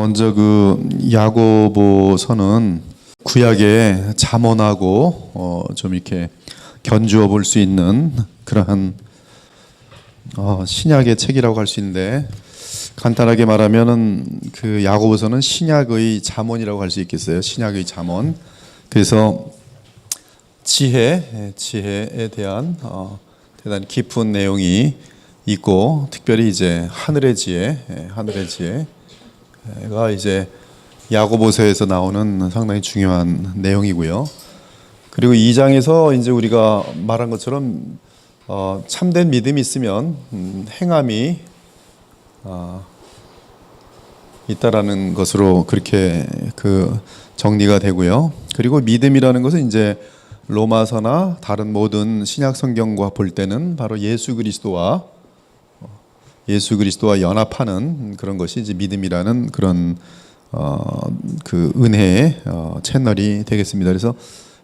먼저 그 야고보서는 구약에 잠언하고 좀 이렇게 견주어 볼 수 있는 그러한 신약의 책이라고 할 수 있는데, 간단하게 말하면은 그 야고보서는 신약의 잠언이라고 할 수 있겠어요. 신약의 잠언. 그래서 지혜에 대한 대단히 깊은 내용이 있고, 특별히 이제 하늘의 지혜가 이제 야고보서에서 나오는 상당히 중요한 내용이고요. 그리고 2장에서 이제 우리가 말한 것처럼 참된 믿음이 있으면 행함이 있다라는 것으로 그렇게 그 정리가 되고요. 그리고 믿음이라는 것은 이제 로마서나 다른 모든 신약 성경과 볼 때는 바로 예수 그리스도와 연합하는 그런 것이 이제 믿음이라는 그런 그 은혜의 채널이 되겠습니다. 그래서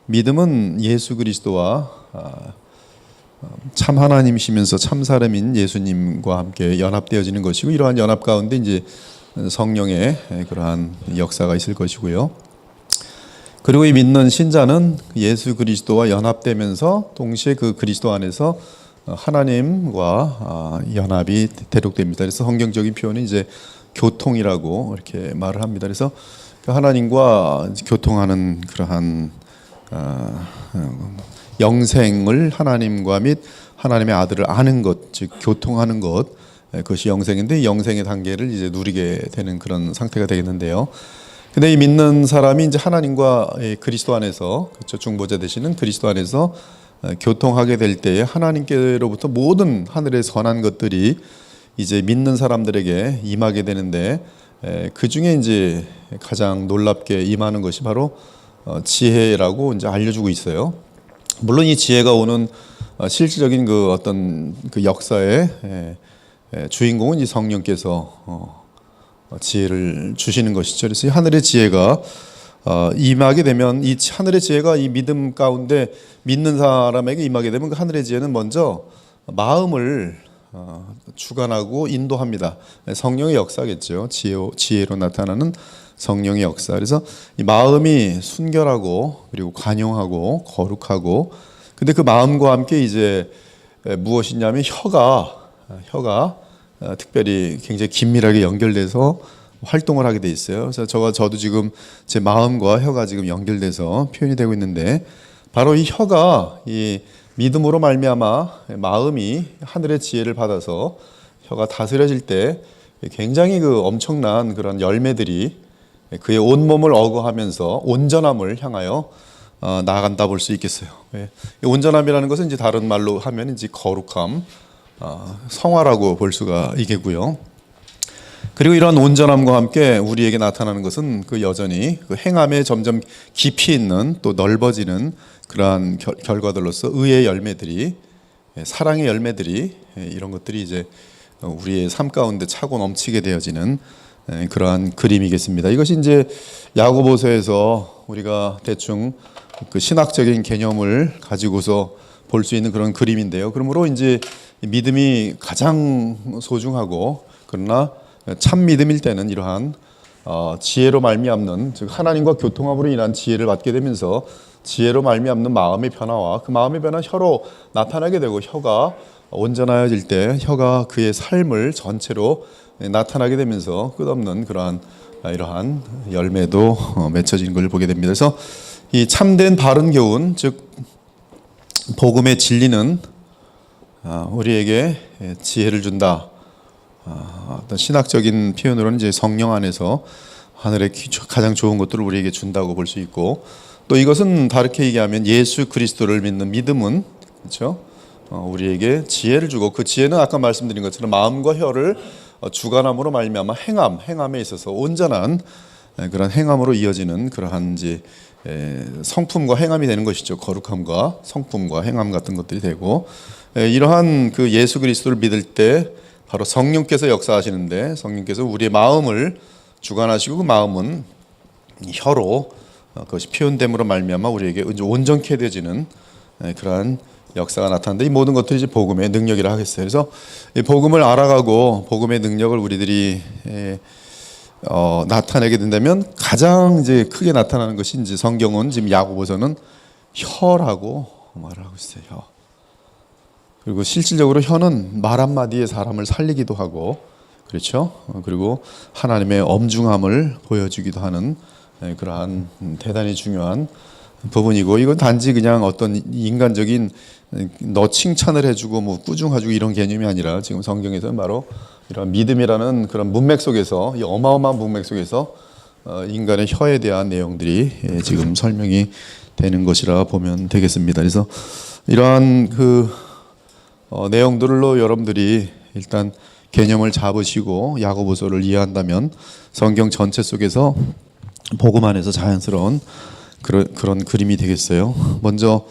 믿음은 예수 그리스도와 참 하나님이시면서 참 사람인 예수님과 함께 연합되어지는 것이고, 이러한 연합 가운데 이제 성령의 그러한 역사가 있을 것이고요. 그리고 이 믿는 신자는 예수 그리스도와 연합되면서 동시에 그 그리스도 안에서 하나님과 연합이 되도록됩니다. 그래서 성경적인 표현은 이제 교통이라고 이렇게 말을 합니다. 그래서 하나님과 교통하는 그러한 영생을 하나님과 및 하나님의 아들을 아는 것, 즉 교통하는 것, 그것이 영생인데, 영생의 단계를 이제 누리게 되는 그런 상태가 되겠는데요. 근데 이 믿는 사람이 이제 하나님과 그리스도 안에서, 그렇죠, 중보자 되시는 그리스도 안에서 교통하게 될 때에 하나님께로부터 모든 하늘의 선한 것들이 이제 믿는 사람들에게 임하게 되는데, 그 중에 이제 가장 놀랍게 임하는 것이 바로 지혜라고 이제 알려주고 있어요. 물론 이 지혜가 오는 실질적인 그 어떤 그 역사의 주인공은 이 성령께서 지혜를 주시는 것이죠. 그래서 이 하늘의 지혜가 임하게 되면, 이 하늘의 지혜가 이 믿음 가운데 믿는 사람에게 임하게 되면, 그 하늘의 지혜는 먼저 마음을 주관하고 인도합니다. 성령의 역사겠죠. 지혜로 나타나는 성령의 역사. 그래서 이 마음이 순결하고 그리고 관용하고 거룩하고, 근데 그 마음과 함께 이제 무엇이냐면 혀가 특별히 굉장히 긴밀하게 연결돼서 활동을 하게 돼 있어요. 그래서 저도 지금 제 마음과 혀가 지금 연결돼서 표현이 되고 있는데, 바로 이 혀가 이 믿음으로 말미암아 마음이 하늘의 지혜를 받아서 혀가 다스려질 때 굉장히 그 엄청난 그런 열매들이 그의 온몸을 어거하면서 온전함을 향하여 나아간다 볼 수 있겠어요. 온전함이라는 것은 이제 다른 말로 하면 이제 거룩함, 성화라고 볼 수가 있겠고요. 그리고 이러한 온전함과 함께 우리에게 나타나는 것은 그 여전히 그 행함에 점점 깊이 있는, 또 넓어지는 그러한 결과들로서 의의 열매들이, 사랑의 열매들이, 이런 것들이 이제 우리의 삶 가운데 차고 넘치게 되어지는 그러한 그림이겠습니다. 이것이 이제 야고보서에서 우리가 대충 그 신학적인 개념을 가지고서 볼 수 있는 그런 그림인데요. 그러므로 이제 믿음이 가장 소중하고, 그러나 참 믿음일 때는 이러한 지혜로 말미암는, 즉 하나님과 교통함으로 인한 지혜를 받게 되면서 지혜로 말미암는 마음의 변화와 그 마음의 변화 혀로 나타나게 되고, 혀가 온전하여질 때 혀가 그의 삶을 전체로 나타나게 되면서 끝없는 그러한 이러한 열매도 맺혀지는 걸 보게 됩니다. 그래서 이 참된 바른 교훈, 즉 복음의 진리는 우리에게 지혜를 준다. 어떤 신학적인 표현으로는 이제 성령 안에서 하늘의 가장 좋은 것들을 우리에게 준다고 볼 수 있고, 또 이것은 다르게 얘기하면 예수 그리스도를 믿는 믿음은, 그렇죠, 우리에게 지혜를 주고, 그 지혜는 아까 말씀드린 것처럼 마음과 혀를 주관함으로 말미암아 행함에 있어서 온전한 그런 행함으로 이어지는 그러한 이제 성품과 행함이 되는 것이죠. 거룩함과 성품과 행함 같은 것들이 되고, 이러한 그 예수 그리스도를 믿을 때 바로 성령께서 역사하시는데, 성령께서 우리의 마음을 주관하시고, 그 마음은 혀로 그것이 표현됨으로 말미암아 우리에게 온전케 되어지는 그러한 역사가 나타나는데, 이 모든 것들이 이제 복음의 능력이라 하겠어요. 그래서 이 복음을 알아가고 복음의 능력을 우리들이 나타내게 된다면 가장 이제 크게 나타나는 것이 이제 성경은 지금 야고보서는 혀라고 말을 하고 있어요. 혀. 그리고 실질적으로 혀는 말 한마디에 사람을 살리기도 하고 그렇죠. 그리고 하나님의 엄중함을 보여주기도 하는 그러한 대단히 중요한 부분이고 이건 단지 그냥 어떤 인간적인 너 칭찬을 해주고 뭐 꾸중해주고 이런 개념이 아니라 지금 성경에서는 바로 이런 믿음이라는 그런 문맥 속에서 이 어마어마한 문맥 속에서 인간의 혀에 대한 내용들이 지금 설명이 되는 것이라 보면 되겠습니다. 그래서 이러한 그 내용들로 여러분들이 일단 개념을 잡으시고 야고보서를 이해한다면 성경 전체 속에서 복음 안에서 자연스러운 그런 그림이 되겠어요. 먼저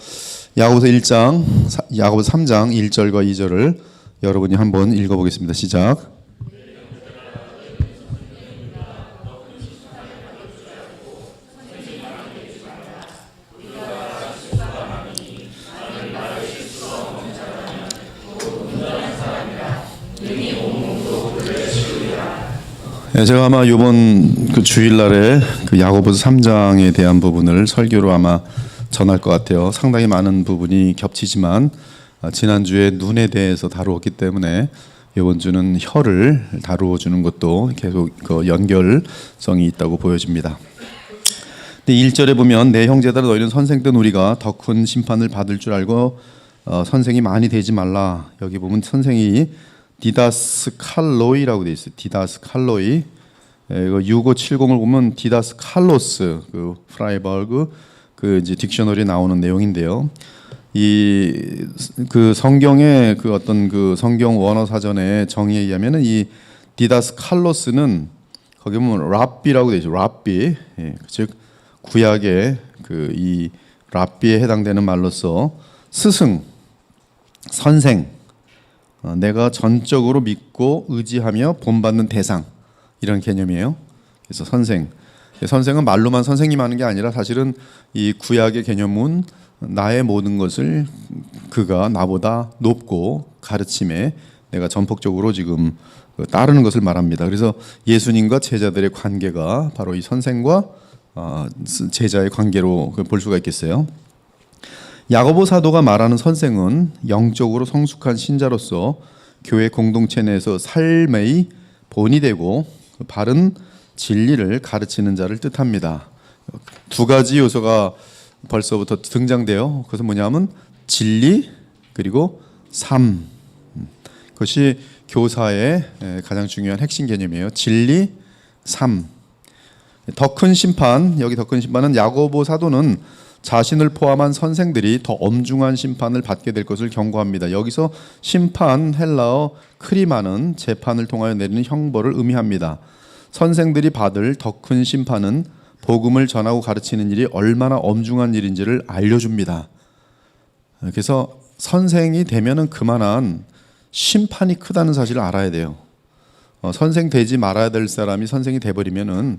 야고보서 3장 1절과 2절을 여러분이 한번 읽어보겠습니다. 시작. 제가 아마 이번 그 주일날에 그 야고보서 3장에 대한 부분을 설교로 아마 전할 것 같아요. 상당히 많은 부분이 겹치지만 지난주에 눈에 대해서 다루었기 때문에 이번 주는 혀를 다루어 주는 것도 계속 그 연결성이 있다고 보여집니다. 근데 1절에 보면 내 형제들아 너희는 선생된 우리가 더 큰 심판을 받을 줄 알고 선생이 많이 되지 말라. 여기 보면 선생이 디다스칼로이라고 돼 있어요. 디다스칼로이. 이거 6570을 보면 디다스칼로스 그 프라이버그 그 이제 딕셔너리에 나오는 내용인데요. 이 그 성경의 그 어떤 그 성경 원어 사전의 정의에 의하면은 이 디다스칼로스는 거기 보면 랍비라고 돼 있어요. 랍비. 즉 구약의 그 이 랍비에 해당되는 말로서 스승, 선생, 내가 전적으로 믿고 의지하며 본받는 대상 이런 개념이에요. 그래서 선생은 말로만 선생님 하는 게 아니라 사실은 이 구약의 개념은 나의 모든 것을 그가 나보다 높고 가르침에 내가 전폭적으로 지금 따르는 것을 말합니다. 그래서 예수님과 제자들의 관계가 바로 이 선생과 제자의 관계로 볼 수가 있겠어요. 야고보 사도가 말하는 선생은 영적으로 성숙한 신자로서 교회 공동체 내에서 삶의 본이 되고 바른 진리를 가르치는 자를 뜻합니다. 두 가지 요소가 벌써부터 등장돼요. 그것은 뭐냐면 진리 그리고 삶. 그것이 교사의 가장 중요한 핵심 개념이에요. 진리, 삶. 더 큰 심판, 여기 더 큰 심판은 야고보 사도는 자신을 포함한 선생들이 더 엄중한 심판을 받게 될 것을 경고합니다. 여기서 심판, 헬라어 크리마는 재판을 통하여 내리는 형벌을 의미합니다. 선생들이 받을 더 큰 심판은 복음을 전하고 가르치는 일이 얼마나 엄중한 일인지를 알려줍니다. 그래서 선생이 되면은 그만한 심판이 크다는 사실을 알아야 돼요. 선생 되지 말아야 될 사람이 선생이 돼버리면은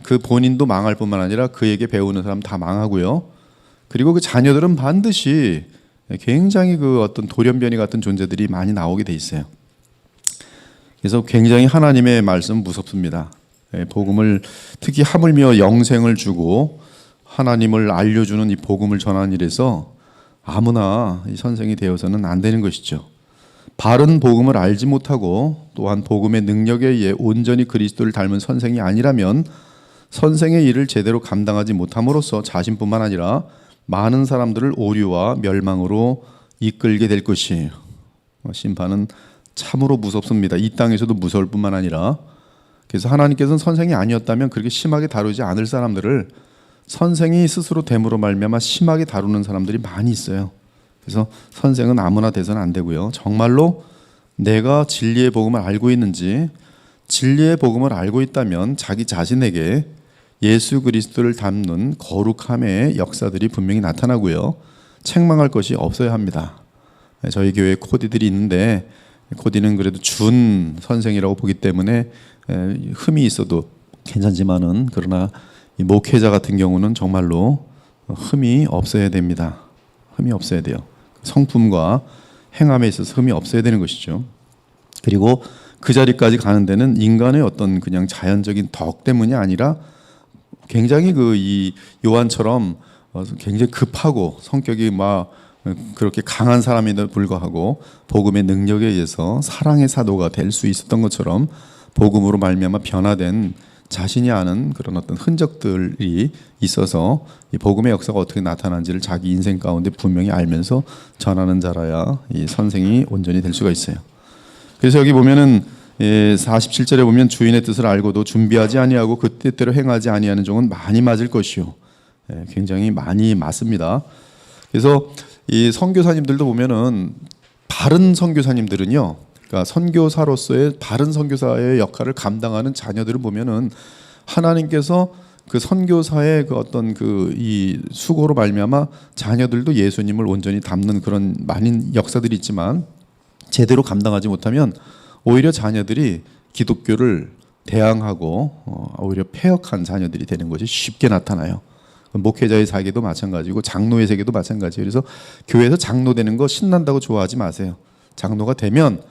그 본인도 망할 뿐만 아니라 그에게 배우는 사람 다 망하고요. 그리고 그 자녀들은 반드시 굉장히 그 어떤 돌연변이 같은 존재들이 많이 나오게 돼 있어요. 그래서 굉장히 하나님의 말씀 무섭습니다. 복음을 특히 하물며 영생을 주고 하나님을 알려주는 이 복음을 전하는 일에서 아무나 이 선생이 되어서는 안 되는 것이죠. 바른 복음을 알지 못하고 또한 복음의 능력에 의해 온전히 그리스도를 닮은 선생이 아니라면 선생의 일을 제대로 감당하지 못함으로써 자신뿐만 아니라 많은 사람들을 오류와 멸망으로 이끌게 될 것이에요. 심판은 참으로 무섭습니다. 이 땅에서도 무서울 뿐만 아니라 그래서 하나님께서는 선생이 아니었다면 그렇게 심하게 다루지 않을 사람들을 선생이 스스로 됨으로 말미암아 심하게 다루는 사람들이 많이 있어요. 그래서 선생은 아무나 돼서는 안 되고요. 정말로 내가 진리의 복음을 알고 있는지 진리의 복음을 알고 있다면 자기 자신에게 예수 그리스도를 닮는 거룩함의 역사들이 분명히 나타나고요. 책망할 것이 없어야 합니다. 저희 교회에 코디들이 있는데 코디는 그래도 준 선생이라고 보기 때문에 흠이 있어도 괜찮지만은 그러나 이 목회자 같은 경우는 정말로 흠이 없어야 됩니다. 흠이 없어야 돼요. 성품과 행함에 있어서 흠이 없어야 되는 것이죠. 그리고 그 자리까지 가는 데는 인간의 어떤 그냥 자연적인 덕 때문이 아니라 굉장히 이 요한처럼 굉장히 급하고 성격이 막 그렇게 강한 사람에도 불구하고 복음의 능력에 의해서 사랑의 사도가 될 수 있었던 것처럼 복음으로 말미암아 변화된 자신이 아는 그런 어떤 흔적들이 있어서 이 복음의 역사가 어떻게 나타난지를 자기 인생 가운데 분명히 알면서 전하는 자라야 이 선생이 온전히 될 수가 있어요. 그래서 여기 보면은 47절에 보면 주인의 뜻을 알고도 준비하지 아니하고 그 뜻대로 행하지 아니하는 종은 많이 맞을 것이요. 굉장히 많이 맞습니다. 그래서 이 선교사님들도 보면은 바른 선교사님들은요, 그러니까 선교사로서의 바른 선교사의 역할을 감당하는 자녀들을 보면은 하나님께서 그 선교사의 그 어떤 이 수고로 말미암아 자녀들도 예수님을 온전히 담는 그런 많은 역사들이 있지만 제대로 감당하지 못하면 오히려 자녀들이 기독교를 대항하고 오히려 폐역한 자녀들이 되는 것이 쉽게 나타나요. 목회자의 세계도 마찬가지고 장로의 세계도 마찬가지예요. 그래서 교회에서 장로 되는 거 신난다고 좋아하지 마세요. 장로가 되면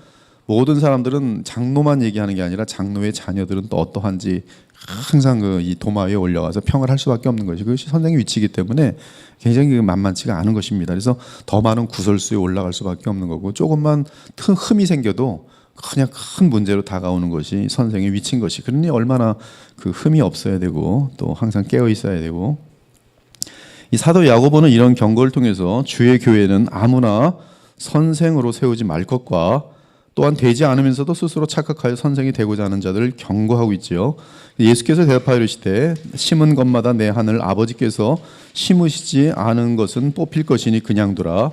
모든 사람들은 장로만 얘기하는 게 아니라 장로의 자녀들은 또 어떠한지 항상 이 도마 위에 올려가서 평을 할 수밖에 없는 것이 그것이 선생의 위치이기 때문에 굉장히 만만치가 않은 것입니다. 그래서 더 많은 구설수에 올라갈 수밖에 없는 거고 조금만 흠이 생겨도 그냥 큰 문제로 다가오는 것이 선생의 위치인 것이 그러니 얼마나 그 흠이 없어야 되고 또 항상 깨어 있어야 되고 이 사도 야고보는 이런 경고를 통해서 주의 교회는 아무나 선생으로 세우지 말 것과 또한 되지 않으면서도 스스로 착각하여 선생이 되고자 하는 자들을 경고하고 있지요. 예수께서 대답하여 이르시되 심은 것마다 내 하늘 아버지께서 심으시지 않은 것은 뽑힐 것이니 그냥 두라.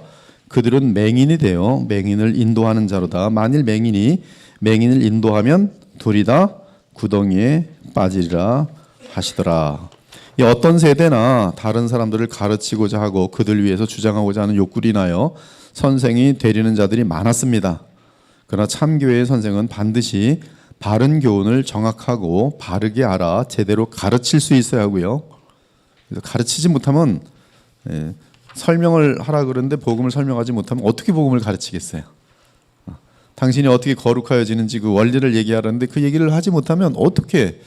그들은 맹인이 되어 맹인을 인도하는 자로다. 만일 맹인이 맹인을 인도하면 둘이 다 구덩이에 빠지리라 하시더라. 이 어떤 세대나 다른 사람들을 가르치고자 하고 그들 위해서 주장하고자 하는 욕구로 인하여 선생이 되려는 자들이 많았습니다. 그러나 참교회의 선생은 반드시 바른 교훈을 정확하고 바르게 알아 제대로 가르칠 수 있어야 하고요. 그래서 가르치지 못하면 설명을 하라 그러는데 복음을 설명하지 못하면 어떻게 복음을 가르치겠어요? 당신이 어떻게 거룩하여지는지 그 원리를 얘기하라는데 그 얘기를 하지 못하면 어떻게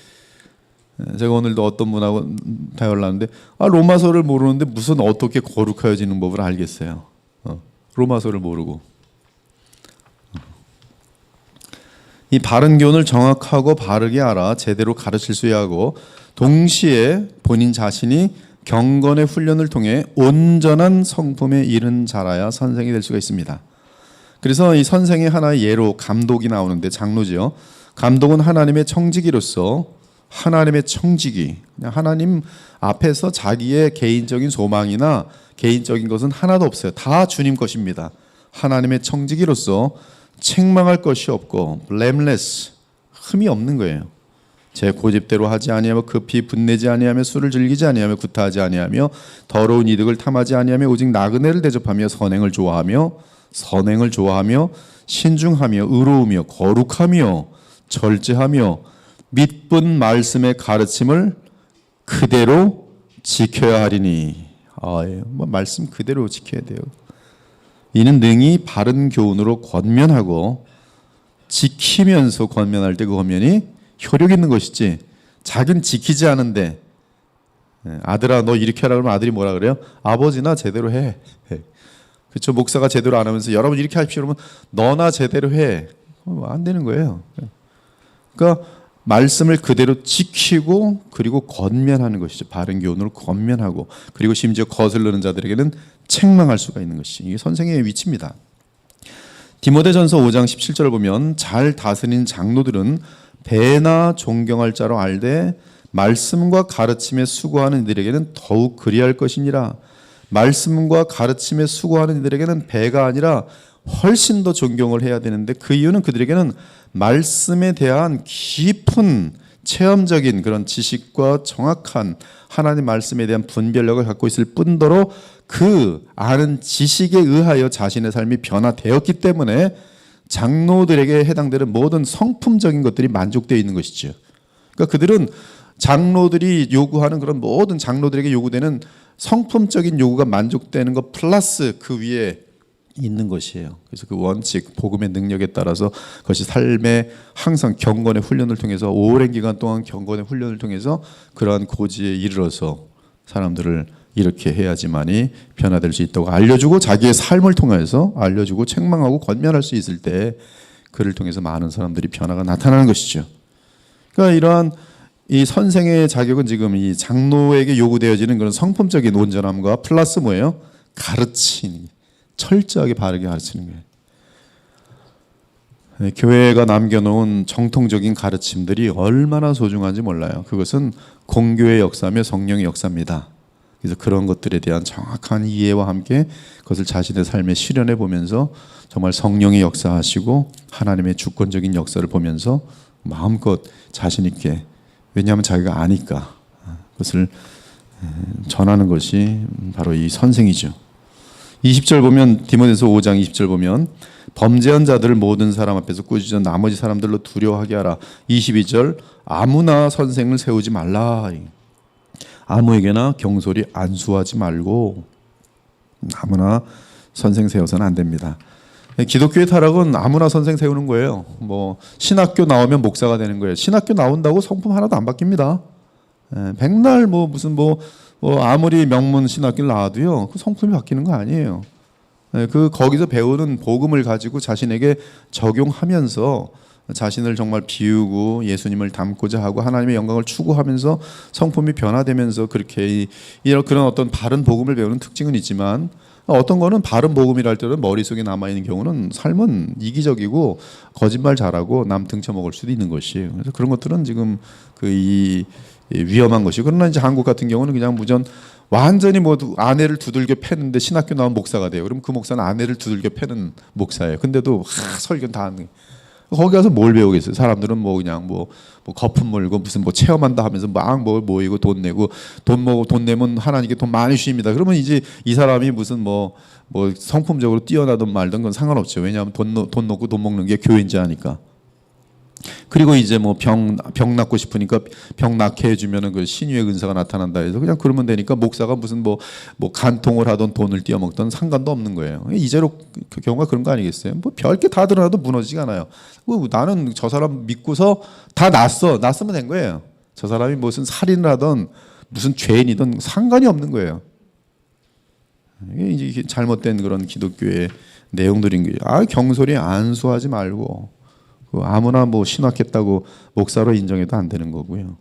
제가 오늘도 어떤 분하고 대화를 하는데 로마서를 모르는데 무슨 어떻게 거룩하여지는 법을 알겠어요. 로마서를 모르고 이 바른 교훈을 정확하고 바르게 알아 제대로 가르칠 수 있어야 하고 동시에 본인 자신이 경건의 훈련을 통해 온전한 성품에 이른 자라야 선생이 될 수가 있습니다. 그래서 이 선생의 하나의 예로 감독이 나오는데 장로지요. 감독은 하나님의 청지기로서 하나님의 청지기, 그냥 하나님 앞에서 자기의 개인적인 소망이나 개인적인 것은 하나도 없어요. 다 주님 것입니다. 하나님의 청지기로서 책망할 것이 없고 blameless, 흠이 없는 거예요. 제 고집대로 하지 아니하며 급히 분내지 아니하며 술을 즐기지 아니하며 구타하지 아니하며 더러운 이득을 탐하지 아니하며 오직 나그네를 대접하며 선행을 좋아하며 신중하며 의로우며 거룩하며 절제하며 믿분 말씀의 가르침을 그대로 지켜야 하리니. 말씀 그대로 지켜야 돼요. 이는 능히 바른 교훈으로 권면하고 지키면서 권면할 때 그 권면이 효력 있는 것이지 자기는 지키지 않은데 아들아 너 이렇게 하라 그러면 아들이 뭐라 그래요? 아버지나 제대로 해. 그렇죠. 목사가 제대로 안 하면서 여러분 이렇게 하십시오 그러면 너나 제대로 해. 안 되는 거예요. 그러니까 말씀을 그대로 지키고 그리고 권면하는 것이죠. 바른 교훈으로 권면하고 그리고 심지어 거슬르는 자들에게는 책망할 수가 있는 것이 이게 선생의 위치입니다. 디모데전서 5장 17절을 보면 잘 다스린 장로들은 배나 존경할 자로 알되 말씀과 가르침에 수고하는 이들에게는 더욱 그리할 것이니라. 말씀과 가르침에 수고하는 이들에게는 배가 아니라 훨씬 더 존경을 해야 되는데 그 이유는 그들에게는 말씀에 대한 깊은 체험적인 그런 지식과 정확한 하나님 말씀에 대한 분별력을 갖고 있을 뿐더러 그 아는 지식에 의하여 자신의 삶이 변화되었기 때문에 장로들에게 해당되는 모든 성품적인 것들이 만족되어 있는 것이죠. 그러니까 그들은 장로들이 요구하는 그런 모든 장로들에게 요구되는 성품적인 요구가 만족되는 것 플러스 그 위에 있는 것이에요. 그래서 그 원칙, 복음의 능력에 따라서 그것이 삶의 항상 경건의 훈련을 통해서 오랜 기간 동안 경건의 훈련을 통해서 그러한 고지에 이르러서 사람들을 이렇게 해야지만이 변화될 수 있다고 알려주고 자기의 삶을 통해서 알려주고 책망하고 권면할 수 있을 때 그를 통해서 많은 사람들이 변화가 나타나는 것이죠. 그러니까 이러한 이 선생의 자격은 지금 이 장로에게 요구되어지는 그런 성품적인 온전함과 플러스 뭐예요? 가르치는, 철저하게 바르게 가르치는 거예요. 교회가 남겨놓은 정통적인 가르침들이 얼마나 소중한지 몰라요. 그것은 공교의 역사며 성령의 역사입니다. 그래서 그런 것들에 대한 정확한 이해와 함께 그것을 자신의 삶에 실현해 보면서 정말 성령이 역사하시고 하나님의 주권적인 역사를 보면서 마음껏 자신 있게, 왜냐하면 자기가 아니까 그것을 전하는 것이 바로 이 선생이죠. 20절 보면, 디모데서 5장 20절 보면 범죄한 자들을 모든 사람 앞에서 꾸짖어 나머지 사람들로 두려워하게 하라. 22절 아무나 선생을 세우지 말라. 아무에게나 경솔히 안수하지 말고, 아무나 선생 세워서는 안 됩니다. 기독교의 타락은 아무나 선생 세우는 거예요. 뭐 신학교 나오면 목사가 되는 거예요. 신학교 나온다고 성품 하나도 안 바뀝니다. 백날 뭐 무슨 뭐 아무리 명문 신학교를 나와도요, 그 성품이 바뀌는 거 아니에요. 그 거기서 배우는 복음을 가지고 자신에게 적용하면서 자신을 정말 비우고 예수님을 닮고자 하고 하나님의 영광을 추구하면서 성품이 변화되면서 그렇게 이런 그런 어떤 바른 복음을 배우는 특징은 있지만, 어떤 거는 바른 복음이라 할 때는 머릿속에 남아있는 경우는 삶은 이기적이고 거짓말 잘하고 남 등쳐먹을 수도 있는 것이에요. 그래서 그런 것들은 지금 이 위험한 것이고, 그러나 이제 한국 같은 경우는 그냥 무전 완전히 뭐 아내를 두들겨 패는데 신학교 나온 목사가 돼요. 그럼 그 목사는 아내를 두들겨 패는 목사예요. 근데도 설교는 다 하는 거예요. 거기 가서 뭘 배우겠어요? 사람들은 뭐 그냥 뭐 거품 물고 무슨 뭐 체험한다 하면서 막 뭐 모이고 돈 내고 돈 내면 하나님께 돈 많이 주십니다. 그러면 이제 이 사람이 무슨 뭐 성품적으로 뛰어나든 말든 건 상관없죠. 왜냐하면 돈 놓고 돈 먹는 게 교회인지 아니까. 그리고 이제 뭐 병 낫고 싶으니까 병 낫게 해주면은 그 신유의 은사가 나타난다 해서 그냥 그러면 되니까 목사가 무슨 뭐 간통을 하던 돈을 띄어먹던 상관도 없는 거예요. 이제로 그 경우가 그런 거 아니겠어요? 뭐 별게 다 드러나도 무너지지가 않아요. 나는 저 사람 믿고서 다 났으면 된 거예요. 저 사람이 무슨 살인을 하던 무슨 죄인이든 상관이 없는 거예요. 이게 잘못된 그런 기독교의 내용들인 거예요. 경솔히 안수하지 말고. 아무나 뭐 신학했다고 목사로 인정해도 안 되는 거고요.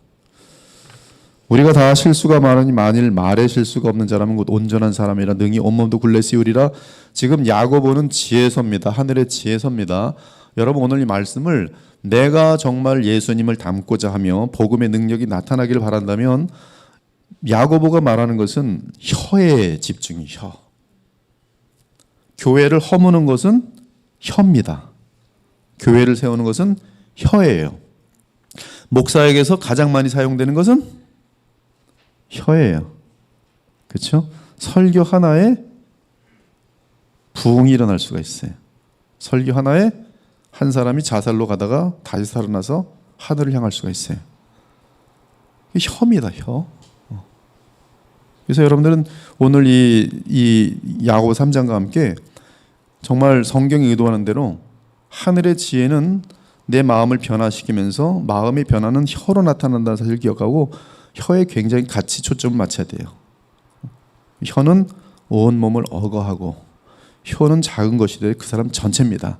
우리가 다 실수가 많으니 만일 말에 실수가 없는 자라면 곧 온전한 사람이라 능히 온몸도 굴레 씌우리라. 지금 야고보는 지혜서입니다. 하늘의 지혜서입니다. 여러분, 오늘 이 말씀을 내가 정말 예수님을 닮고자 하며 복음의 능력이 나타나기를 바란다면 야고보가 말하는 것은 혀에 집중이 혀. 교회를 허무는 것은 혀입니다. 교회를 세우는 것은 혀예요. 목사에게서 가장 많이 사용되는 것은 혀예요. 그렇죠? 설교 하나에 부흥이 일어날 수가 있어요. 설교 하나에 한 사람이 자살로 가다가 다시 살아나서 하늘을 향할 수가 있어요. 혀입니다. 혀. 그래서 여러분들은 오늘 이 야고보 3장과 함께 정말 성경이 의도하는 대로 하늘의 지혜는 내 마음을 변화시키면서 마음의 변화는 혀로 나타난다는 사실을 기억하고 혀에 굉장히 같이 초점을 맞춰야 돼요. 혀는 온 몸을 억어하고 혀는 작은 것이 돼 그 사람 전체입니다.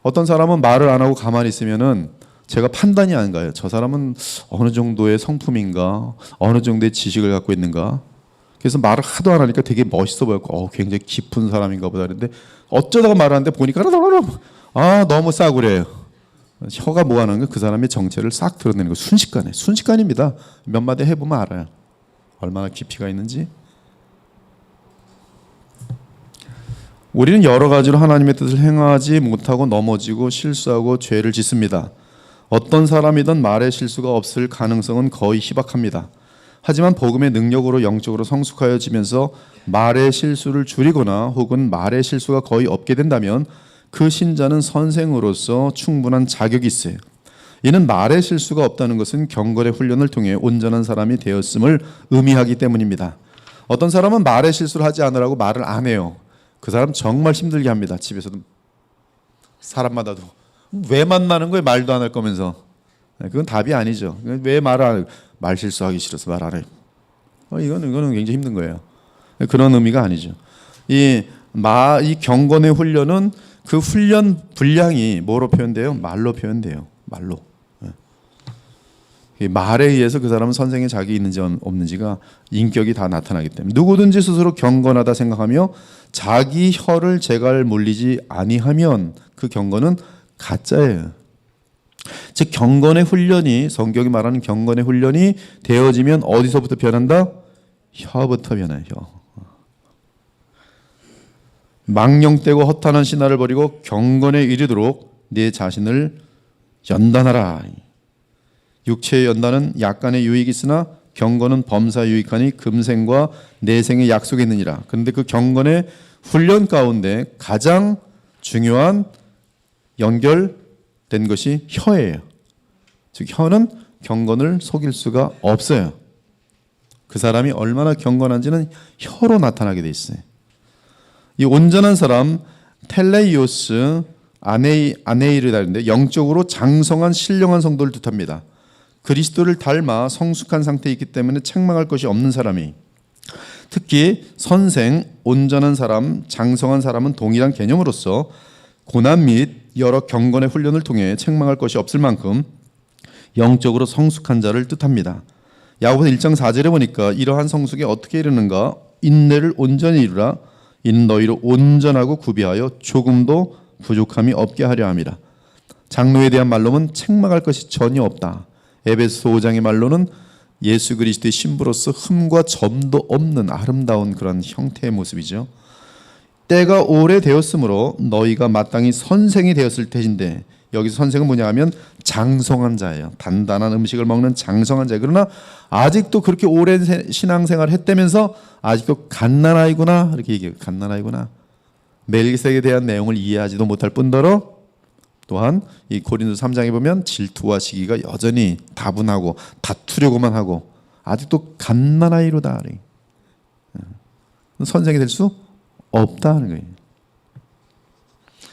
어떤 사람은 말을 안 하고 가만히 있으면은 제가 판단이 안 가요. 저 사람은 어느 정도의 성품인가, 어느 정도의 지식을 갖고 있는가. 그래서 말을 하도 안 하니까 되게 멋있어 보였고 굉장히 깊은 사람인가 보다 그랬는데 어쩌다가 말하는데 보니까 너무 싸구려요. 혀가 뭐 하는 거? 그 사람의 정체를 싹 드러내는 거. 순식간입니다. 몇 마디 해보면 알아요. 얼마나 깊이가 있는지. 우리는 여러 가지로 하나님의 뜻을 행하지 못하고 넘어지고 실수하고 죄를 짓습니다. 어떤 사람이든 말에 실수가 없을 가능성은 거의 희박합니다. 하지만 복음의 능력으로 영적으로 성숙하여지면서 말의 실수를 줄이거나 혹은 말의 실수가 거의 없게 된다면 그 신자는 선생으로서 충분한 자격이 있어요. 이는 말의 실수가 없다는 것은 경건의 훈련을 통해 온전한 사람이 되었음을 의미하기 때문입니다. 어떤 사람은 말의 실수를 하지 않으라고 말을 안 해요. 그 사람 정말 힘들게 합니다. 집에서도 사람마다도 왜 만나는 거예요? 말도 안 할 거면서. 그건 답이 아니죠. 왜 말을 안 해요? 말 실수하기 싫어서 말 안 해요. 이거는 굉장히 힘든 거예요. 그런 의미가 아니죠. 이 경건의 훈련은 그 훈련 분량이 뭐로 표현돼요? 말로 표현돼요. 말로. 말에 의해서 그 사람은 선생에 자기 있는지 없는지가 인격이 다 나타나기 때문에 누구든지 스스로 경건하다 생각하며 자기 혀를 제갈 물리지 아니하면 그 경건은 가짜예요. 즉 경건의 훈련이 성경이 말하는 경건의 훈련이 되어지면 어디서부터 변한다? 혀부터 변해요. 혀. 망령되고 허탄한 신화를 버리고 경건에 이르도록 내 자신을 연단하라. 육체의 연단은 약간의 유익이 있으나 경건은 범사 유익하니 금생과 내생의 약속이 있느니라. 그런데 그 경건의 훈련 가운데 가장 중요한 연결된 것이 혀예요. 즉 혀는 경건을 속일 수가 없어요. 그 사람이 얼마나 경건한지는 혀로 나타나게 돼 있어요. 이 온전한 사람 텔레이오스 아네이르다는데 영적으로 장성한 신령한 성도를 뜻합니다. 그리스도를 닮아 성숙한 상태에 있기 때문에 책망할 것이 없는 사람이, 특히 선생, 온전한 사람, 장성한 사람은 동일한 개념으로서 고난 및 여러 경건의 훈련을 통해 책망할 것이 없을 만큼 영적으로 성숙한 자를 뜻합니다. 야고보서 1장 4절에 보니까 이러한 성숙에 어떻게 이르는가? 인내를 온전히 이루라. 이는 너희를 온전하고 구비하여 조금도 부족함이 없게 하려 함이라. 장로에 대한 말로는 책망할 것이 전혀 없다. 에베소 5장의 말로는 예수 그리스도의 신부로서 흠과 점도 없는 아름다운 그런 형태의 모습이죠. 때가 오래되었으므로 너희가 마땅히 선생이 되었을 때인데, 여기서 선생은 뭐냐 하면 장성한 자예요. 단단한 음식을 먹는 장성한 자예요. 그러나 아직도 그렇게 오랜 신앙생활을 했다면서 아직도 갓난아이구나 이렇게 얘기해요. 갓난아이구나. 멜기세덱에 대한 내용을 이해하지도 못할 뿐더러 또한 이 고린도 3장에 보면 질투와 시기가 여전히 다분하고 다투려고만 하고 아직도 갓난아이로다. 선생이 될 수 없다는 거예요.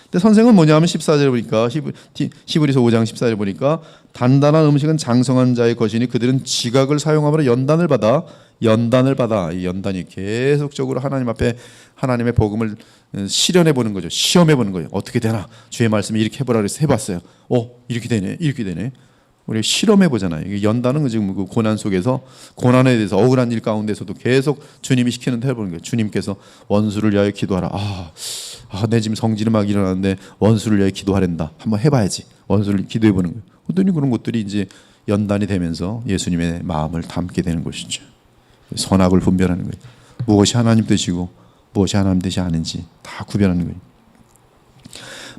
근데 선생은 뭐냐면 14절에 보니까 히브리서 5장 14절에 보니까 단단한 음식은 장성한 자의 것이니 그들은 지각을 사용함으로 연단을 받아. 이 연단이 계속적으로 하나님 앞에 하나님의 복음을 실현해 보는 거죠. 시험해 보는 거예요. 어떻게 되나? 주의 말씀이 이렇게 해보라 그래서 해봤어요. 이렇게 되네. 우리 실험해 보잖아요. 연단은 지금 그 고난 속에서 고난에 대해서 억울한 일 가운데서도 계속 주님이 시키는 대로 해보는 거예요. 주님께서 원수를 위하여 기도하라. 내 지금 성질이 막 일어나는데 원수를 위하여 기도하란다. 한번 해봐야지. 원수를 기도해 보는 거예요. 그랬더니 그런 것들이 이제 연단이 되면서 예수님의 마음을 담게 되는 것이죠. 선악을 분별하는 거예요. 무엇이 하나님 뜻이고 무엇이 하나님 뜻이 아닌지 다 구별하는 거예요.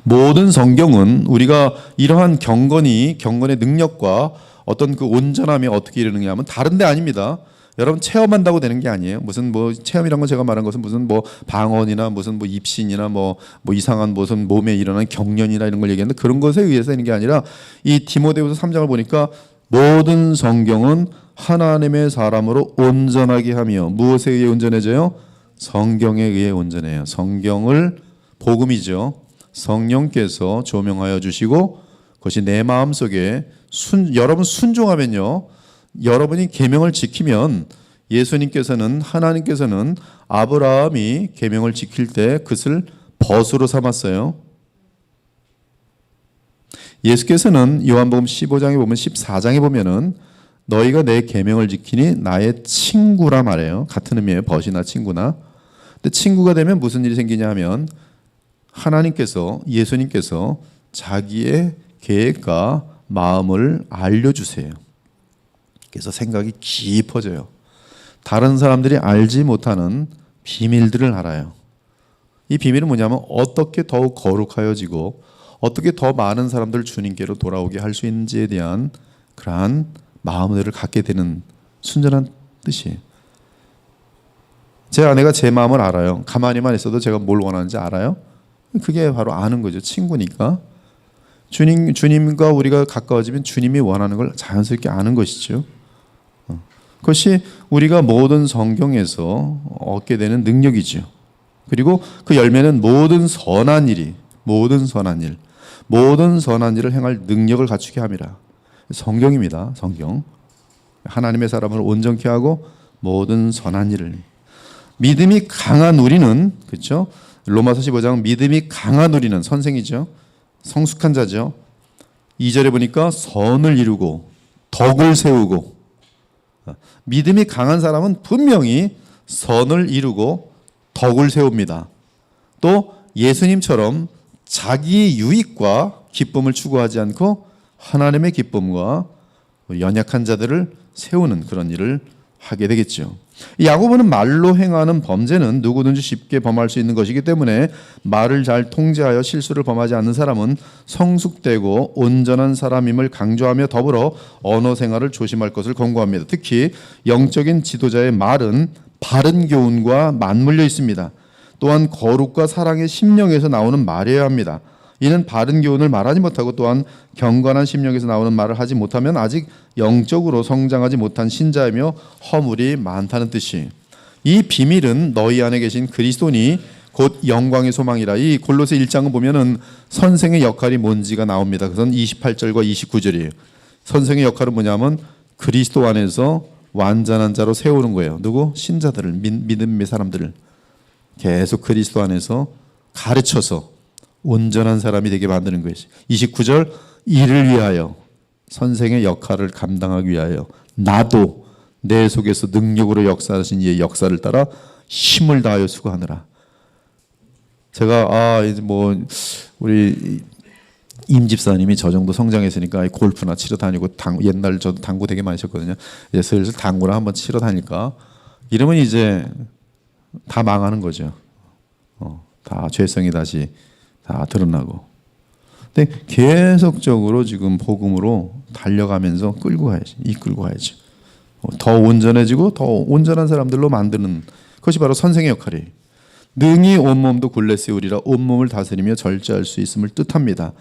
모든 성경은 우리가 이러한 경건의 능력과 어떤 그 온전함이 어떻게 이르느냐 하면 다른 데 아닙니다. 여러분 체험한다고 되는 게 아니에요. 무슨 체험이란 건 제가 말한 것은 무슨 방언이나 무슨 입신이나 이상한 무슨 몸에 일어나는 경련이나 이런 걸 얘기하는데 그런 것에 의해서 되는 게 아니라 이 디모데후서 3장을 보니까 모든 성경은 하나님의 사람으로 온전하게 하며 무엇에 의해 온전해져요? 성경에 의해 온전해요. 성경을 복음이죠. 성령께서 조명하여 주시고 그것이 내 마음속에 여러분 순종하면요. 여러분이 계명을 지키면 하나님께서는 아브라함이 계명을 지킬 때 그것을 벗으로 삼았어요. 예수께서는 요한복음 15장에 보면 14장에 보면은 너희가 내 계명을 지키니 나의 친구라 말해요. 같은 의미예요. 벗이나 친구나. 근데 친구가 되면 무슨 일이 생기냐 하면 예수님께서 자기의 계획과 마음을 알려주세요. 그래서 생각이 깊어져요. 다른 사람들이 알지 못하는 비밀들을 알아요. 이 비밀은 뭐냐면 어떻게 더욱 거룩하여지고 어떻게 더 많은 사람들 주님께로 돌아오게 할 수 있는지에 대한 그러한 마음들을 갖게 되는 순전한 뜻이에요. 제 아내가 제 마음을 알아요. 가만히만 있어도 제가 뭘 원하는지 알아요. 그게 바로 아는 거죠. 친구니까. 주님과 우리가 가까워지면 주님이 원하는 걸 자연스럽게 아는 것이죠. 그것이 우리가 모든 성경에서 얻게 되는 능력이죠. 그리고 그 열매는 모든 선한 일을 행할 능력을 갖추게 함이라. 성경입니다. 성경. 하나님의 사람을 온전케 하고 모든 선한 일을. 믿음이 강한 우리는, 그렇죠? 로마서 15장 믿음이 강한 우리는 선생이죠. 성숙한 자죠. 2절에 보니까 선을 이루고 덕을 세우고. 믿음이 강한 사람은 분명히 선을 이루고 덕을 세웁니다. 또 예수님처럼 자기 유익과 기쁨을 추구하지 않고 하나님의 기쁨과 연약한 자들을 세우는 그런 일을 하게 되겠죠. 야고보는 말로 행하는 범죄는 누구든지 쉽게 범할 수 있는 것이기 때문에 말을 잘 통제하여 실수를 범하지 않는 사람은 성숙되고 온전한 사람임을 강조하며 더불어 언어 생활을 조심할 것을 권고합니다. 특히 영적인 지도자의 말은 바른 교훈과 맞물려 있습니다. 또한 거룩과 사랑의 심령에서 나오는 말이어야 합니다. 이는 바른 교훈을 말하지 못하고 또한 경건한 심령에서 나오는 말을 하지 못하면 아직 영적으로 성장하지 못한 신자이며 허물이 많다는 뜻이. 이 비밀은 너희 안에 계신 그리스도니 곧 영광의 소망이라. 이 골로새 1장을 보면은 선생의 역할이 뭔지가 나옵니다. 그것은 28절과 29절이에요. 선생의 역할은 뭐냐면 그리스도 안에서 완전한 자로 세우는 거예요. 누구? 신자들을, 믿음의 사람들을 계속 그리스도 안에서 가르쳐서 온전한 사람이 되게 만드는 것이. 29절 이를 위하여, 선생의 역할을 감당하기 위하여 나도 내 속에서 능력으로 역사하신 이의 역사를 따라 힘을 다하여 수고하느라. 제가 이제 뭐 우리 임 집사님이 저 정도 성장했으니까 골프나 치러 다니고 옛날 저도 당구 되게 많이 쳤거든요. 이제 슬슬 당구를 한번 치러 다니까 이러면 이제 다 망하는 거죠. 다 죄성이 다시 다 드러나고. 근데 계속적으로 지금 복음으로 달려가면서 끌고 가야지. 이끌고 가야지. 더 온전해지고 더 온전한 사람들로 만드는 것이 바로 선생의 역할이에요. 능히 온몸도 굴레 세우리라. 온몸을 다스리며 절제할 수 있음을 뜻합니다.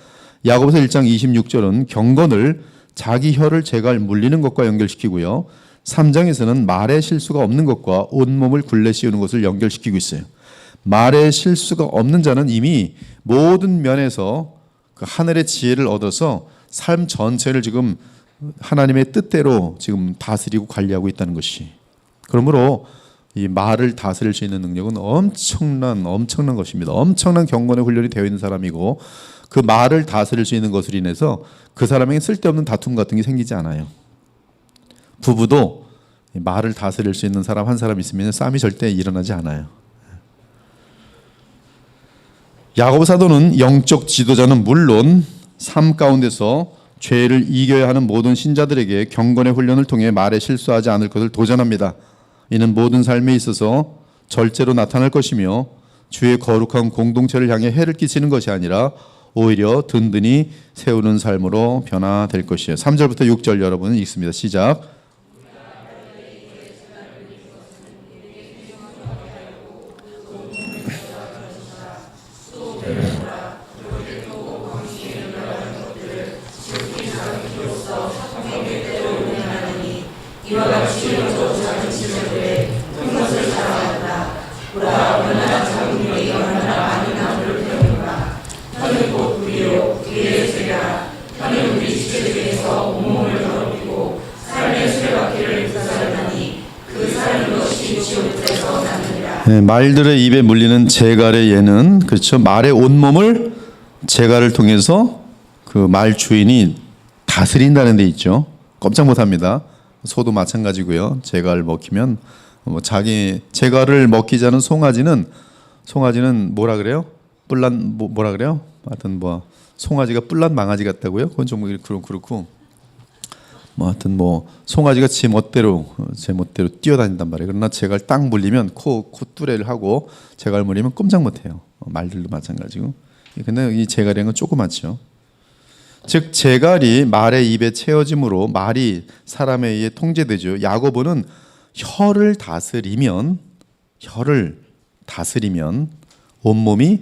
야고보서 1장 26절은 경건을 자기 혀를 제갈 물리는 것과 연결시키고요. 3장에서는 말의 실수가 없는 것과 온몸을 굴레 씌우는 것을 연결시키고 있어요. 말의 실수가 없는 자는 이미 모든 면에서 그 하늘의 지혜를 얻어서 삶 전체를 지금 하나님의 뜻대로 지금 다스리고 관리하고 있다는 것이. 그러므로 이 말을 다스릴 수 있는 능력은 엄청난 것입니다. 엄청난 경건의 훈련이 되어 있는 사람이고 그 말을 다스릴 수 있는 것으로 인해서 그 사람에게 쓸데없는 다툼 같은 게 생기지 않아요. 부부도 말을 다스릴 수 있는 사람 한 사람 있으면 싸움이 절대 일어나지 않아요. 야고보 사도는 영적 지도자는 물론 삶 가운데서 죄를 이겨야 하는 모든 신자들에게 경건의 훈련을 통해 말에 실수하지 않을 것을 도전합니다. 이는 모든 삶에 있어서 절제로 나타날 것이며 주의 거룩한 공동체를 향해 해를 끼치는 것이 아니라 오히려 든든히 세우는 삶으로 변화될 것이에요. 3절부터 6절 여러분 읽습니다. 시작. 네, 말들의 입에 물리는 제갈의 예는 그렇죠. 말의 온몸을 제갈을 통해서 그 말 주인이 다스린다는 데 있죠. 꼼짝 못합니다. 소도 마찬가지고요. 제갈 먹히면 자기 제갈을 먹히지 않은 송아지는 뭐라 그래요? 뿔난 뭐라 그래요? 하여튼 송아지가 뿔난 망아지 같다고요? 그건 좀 그렇고 하여튼 송아지가 제 멋대로 뛰어다닌단 말이에요. 그러나 제갈 딱 물리면 콧뚜레를 하고 제갈 물리면 꼼짝 못해요. 말들도 마찬가지고. 근데 이 제갈이란 건 조그맣죠. 즉 제갈이 말의 입에 채워짐으로 말이 사람에 의해 통제되죠. 야고보는 혀를 다스리면 온몸이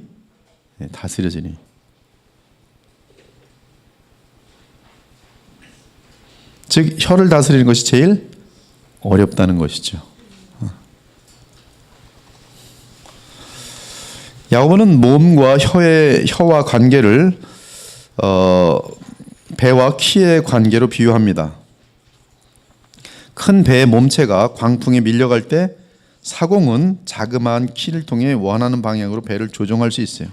다스려지니. 즉 혀를 다스리는 것이 제일 어렵다는 것이죠. 야고보는 몸과 혀와 관계를 배와 키의 관계로 비유합니다. 큰 배의 몸체가 광풍에 밀려갈 때 사공은 자그마한 키를 통해 원하는 방향으로 배를 조종할 수 있어요.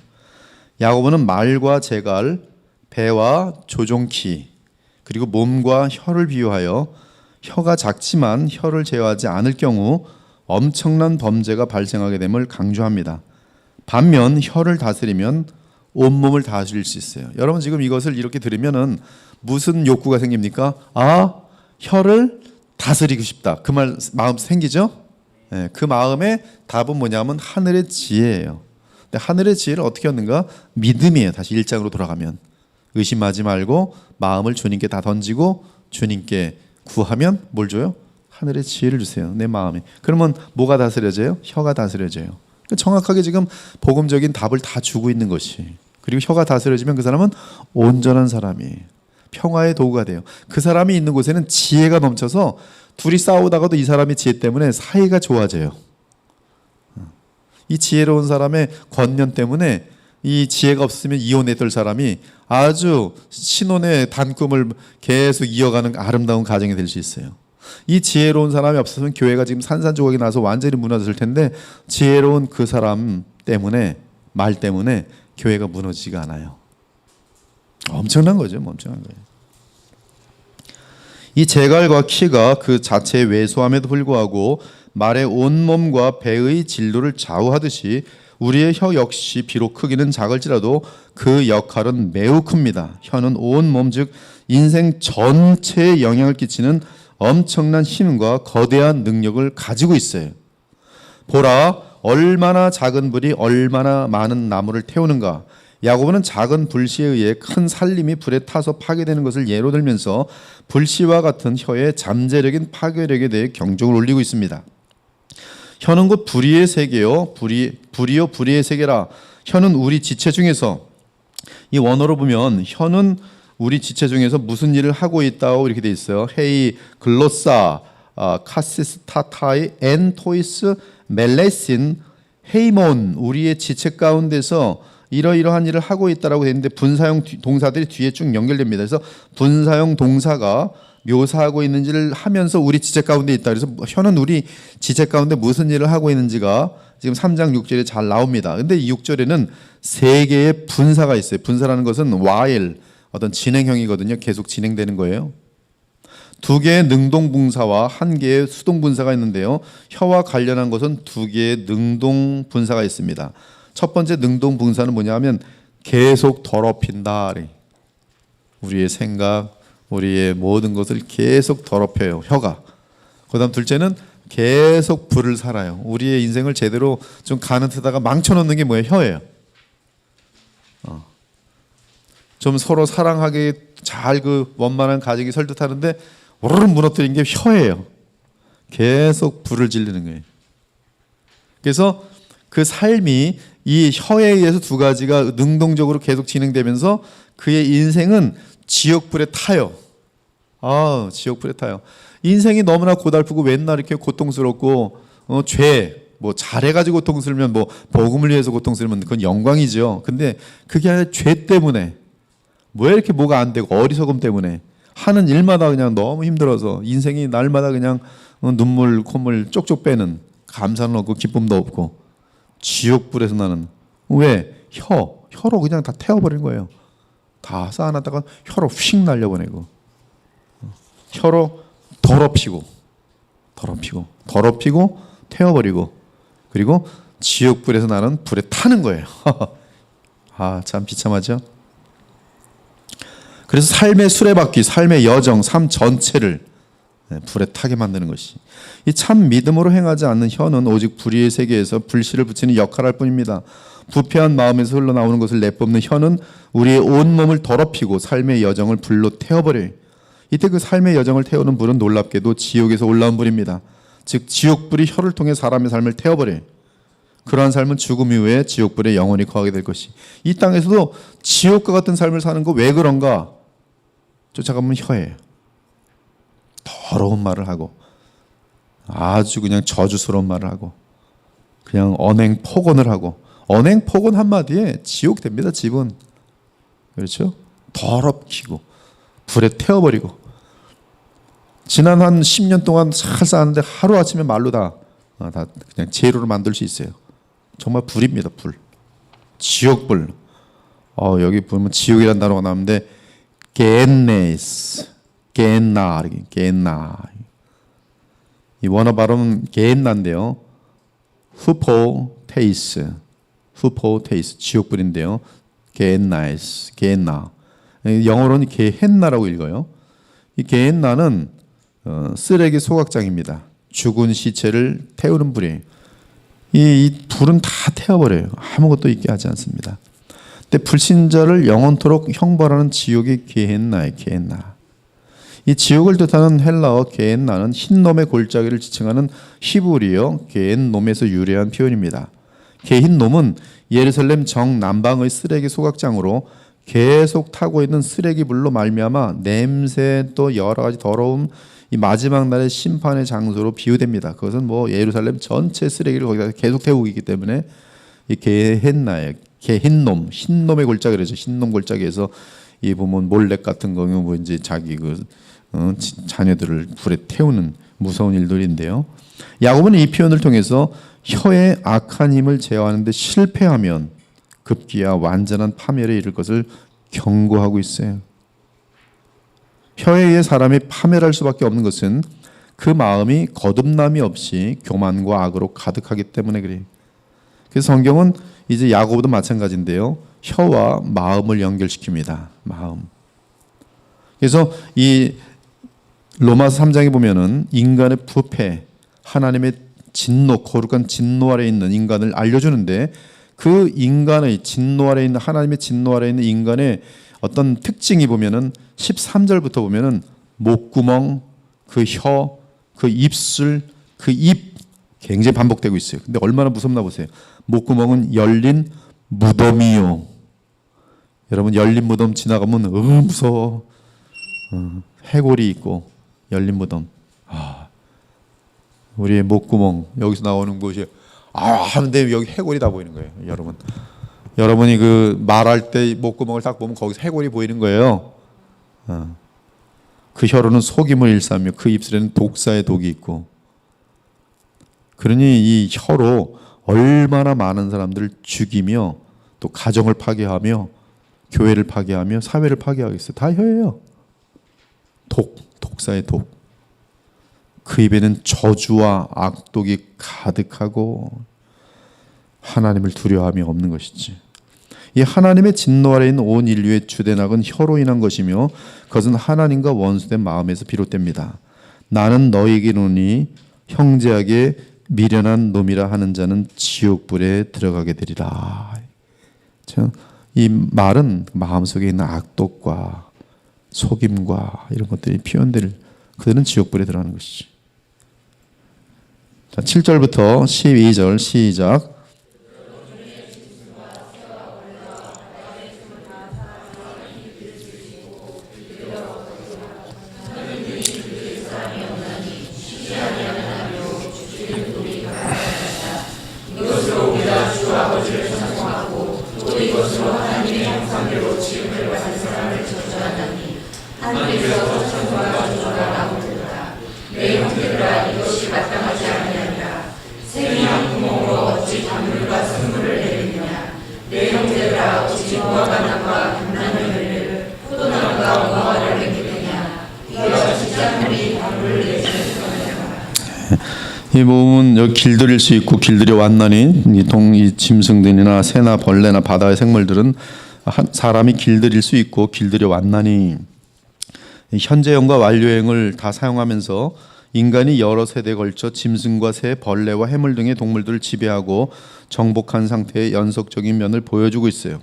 야고보는 말과 재갈, 배와 조종키, 그리고 몸과 혀를 비유하여 혀가 작지만 혀를 제어하지 않을 경우 엄청난 범죄가 발생하게 됨을 강조합니다. 반면 혀를 다스리면 온몸을 다스릴 수 있어요. 여러분 지금 이것을 이렇게 들으면은 무슨 욕구가 생깁니까? 혀를 다스리고 싶다. 그 마음 생기죠? 네, 그 마음의 답은 뭐냐면 하늘의 지혜예요. 근데 하늘의 지혜를 어떻게 얻는가? 믿음이에요. 다시 1장으로 돌아가면 의심하지 말고 마음을 주님께 다 던지고 주님께 구하면 뭘 줘요? 하늘의 지혜를 주세요. 내 마음에. 그러면 뭐가 다스려져요? 혀가 다스려져요. 정확하게 지금 복음적인 답을 다 주고 있는 것이. 그리고 혀가 다스려지면 그 사람은 온전한 사람이에요. 평화의 도구가 돼요. 그 사람이 있는 곳에는 지혜가 넘쳐서 둘이 싸우다가도 이 사람의 지혜 때문에 사이가 좋아져요. 이 지혜로운 사람의 권면 때문에 이 지혜가 없으면 이혼했던 사람이 아주 신혼의 단꿈을 계속 이어가는 아름다운 가정이 될 수 있어요. 이 지혜로운 사람이 없었으면 교회가 지금 산산조각이 나서 완전히 무너졌을 텐데 지혜로운 그 사람 때문에 말 때문에 교회가 무너지지가 않아요. 엄청난 거죠. 엄청난 거예요. 이 재갈과 키가 그 자체의 왜소함에도 불구하고 말의 온몸과 배의 진로를 좌우하듯이 우리의 혀 역시 비록 크기는 작을지라도 그 역할은 매우 큽니다. 혀는 온몸 즉 인생 전체에 영향을 끼치는 엄청난 힘과 거대한 능력을 가지고 있어요. 보라, 얼마나 작은 불이 얼마나 많은 나무를 태우는가. 야고보는 작은 불씨에 의해 큰 살림이 불에 타서 파괴되는 것을 예로 들면서 불씨와 같은 혀의 잠재력인 파괴력에 대해 경종을 울리고 있습니다. 혀는 곧 불의의 세계요, 불의요 불의의 세계라. 혀는 우리 지체 중에서, 이 원어로 보면 혀는 우리 지체 중에서 무슨 일을 하고 있다고 이렇게 돼 있어요. 헤이 글로사 카시스타타이 엔토이스 멜레신 헤이몬, 우리의 지체 가운데서 이러이러한 일을 하고 있다라고 되는데 분사형 동사들이 뒤에 쭉 연결됩니다. 그래서 분사형 동사가 묘사하고 있는지를 하면서 우리 지체 가운데 있다. 그래서 혀는 우리 지체 가운데 무슨 일을 하고 있는지가 지금 3장 6절에 잘 나옵니다. 근데 이 6절에는 세 개의 분사가 있어요. 분사라는 것은 while, 어떤 진행형이거든요. 계속 진행되는 거예요. 두 개의 능동분사와 한 개의 수동분사가 있는데요. 혀와 관련한 것은 두 개의 능동분사가 있습니다. 첫 번째 능동분사는 뭐냐면 계속 더럽힌다. 우리의 생각, 우리의 모든 것을 계속 더럽혀요. 혀가. 그다음 둘째는 계속 불을 살아요. 우리의 인생을 제대로 좀 가는 데다가 망쳐놓는 게 뭐예요? 혀예요. 좀 서로 사랑하게 잘 그 원만한 가정이 설득하는데 오르르 무너뜨린 게 혀예요. 계속 불을 지르는 거예요. 그래서 그 삶이 이 혀에 의해서 두 가지가 능동적으로 계속 진행되면서 그의 인생은 지옥불에 타요. 지옥불에 타요. 인생이 너무나 고달프고 맨날 이렇게 고통스럽고 뭐 잘해가지고 고통스러면 뭐 복음을 위해서 고통스러면 그건 영광이죠. 근데 그게 아니라 죄 때문에 왜 이렇게 뭐가 안 되고 어리석음 때문에 하는 일마다 그냥 너무 힘들어서 인생이 날마다 그냥 눈물 콧물 쪽쪽 빼는, 감사는 없고 기쁨도 없고 지옥불에서 나는, 왜? 혀로 그냥 다 태워버린 거예요. 다 쌓아놨다가 혀로 휙 날려보내고 혀로 더럽히고 태워버리고 그리고 지옥불에서 나는 불에 타는 거예요. 참 비참하죠. 그래서 삶의 수레바퀴, 삶의 여정, 삶 전체를 불에 타게 만드는 것이, 이 참 믿음으로 행하지 않는 혀는 오직 불의의 세계에서 불씨를 붙이는 역할을 할 뿐입니다. 부패한 마음에서 흘러나오는 것을 내뿜는 혀는 우리의 온몸을 더럽히고 삶의 여정을 불로 태워버려요. 이때 그 삶의 여정을 태우는 불은 놀랍게도 지옥에서 올라온 불입니다. 즉 지옥불이 혀를 통해 사람의 삶을 태워버려요. 그러한 삶은 죽음 이후에 지옥불에 영원히 거하게 될 것이, 이 땅에서도 지옥과 같은 삶을 사는 거 왜 그런가 쫓아가면 혀예요. 더러운 말을 하고 아주 그냥 저주스러운 말을 하고 그냥 언행 폭언을 하고 언행폭언 한마디에 지옥 됩니다. 집은. 그렇죠? 더럽히고 불에 태워버리고 지난 한 10년 동안 잘 사는데 하루아침에 말로 다 그냥 재료로 만들 수 있어요. 정말 불입니다. 불. 지옥불. 여기 보면 지옥이라는 단어가 나오는데 겐네스, 겐나, 겐나. 이 원어 발음은 겐나인데요. 후포테이스, 지옥불인데요. 겐나스, 겐나. 영어로는 게헨나라고 읽어요. 이 게헨나는 쓰레기 소각장입니다. 죽은 시체를 태우는 불이에요. 이 불은 다 태워버려요. 아무것도 있게 하지 않습니다. 근데 불신자를 영원토록 형벌하는 지옥이 게헨나예요. 게헨나. 이 지옥을 뜻하는 헬라어 게헨나는 흰놈의 골짜기를 지칭하는 히브리어 게헨놈에서 유래한 표현입니다. 게흰놈은 예루살렘 정남방의 쓰레기 소각장으로 계속 타고 있는 쓰레기불로 말미암아 냄새 또 여러 가지 더러움 이 마지막 날의 심판의 장소로 비유됩니다. 그것은 뭐 예루살렘 전체 쓰레기를 거기다 계속 태우고 있기 때문에 이 게헨나예요. 게흰놈, 흰놈의 골짜기죠. 흰놈 골짜기에서 이 보면 몰렉 같은 거는 뭐 이제 자기 자녀들을 불에 태우는 무서운 일들인데요. 야곱은 이 표현을 통해서 혀의 악한 힘을 제어하는 데 실패하면 급기야 완전한 파멸에 이를 것을 경고하고 있어요. 혀에 의해 사람이 파멸할 수밖에 없는 것은 그 마음이 거듭남이 없이 교만과 악으로 가득하기 때문에 그래요. 그래서 성경은 이제 야고보도 마찬가지인데요. 혀와 마음을 연결시킵니다. 마음. 그래서 이 로마서 3장에 보면은 인간의 부패, 하나님의 진노, 거룩한 진노 아래 있는 인간을 알려주는데 그 인간의 진노 아래 있는 하나님의 진노 아래 있는 인간의 어떤 특징이 보면은 13절부터 보면은 목구멍, 그 혀, 그 입술, 그 입 굉장히 반복되고 있어요. 근데 얼마나 무섭나 보세요. 목구멍은 열린 무덤이요. 여러분 열린 무덤 지나가면 무서워. 해골이 있고 열린 무덤. 우리의 목구멍 여기서 나오는 곳이 하는데 여기 해골이 다 보이는 거예요. 여러분이 그 말할 때 목구멍을 딱 보면 거기서 해골이 보이는 거예요. 그 혀로는 속임을 일삼며 그 입술에는 독사의 독이 있고. 그러니 이 혀로 얼마나 많은 사람들을 죽이며 또 가정을 파괴하며 교회를 파괴하며 사회를 파괴하겠어요. 다 혀예요. 독사의 독. 그 입에는 저주와 악독이 가득하고 하나님을 두려워함이 없는 것이지. 이 하나님의 진노 아래 있는 온 인류의 주된 악은 혀로 인한 것이며 그것은 하나님과 원수된 마음에서 비롯됩니다. 나는 너희에게 이르노니 형제에게 미련한 놈이라 하는 자는 지옥불에 들어가게 되리라. 이 말은 마음속에 있는 악독과 속임과 이런 것들이 표현될 그들은 지옥불에 들어가는 것이지. 자, 7절부터 12절 시작. 이 몸은 여기 길들일 수 있고 길들여 왔나니 이 짐승들이나 새나 벌레나 바다의 생물들은 사람이 길들일 수 있고 길들여 왔나니 현재형과 완료형을 다 사용하면서 인간이 여러 세대에 걸쳐 짐승과 새, 벌레와 해물 등의 동물들을 지배하고 정복한 상태의 연속적인 면을 보여주고 있어요.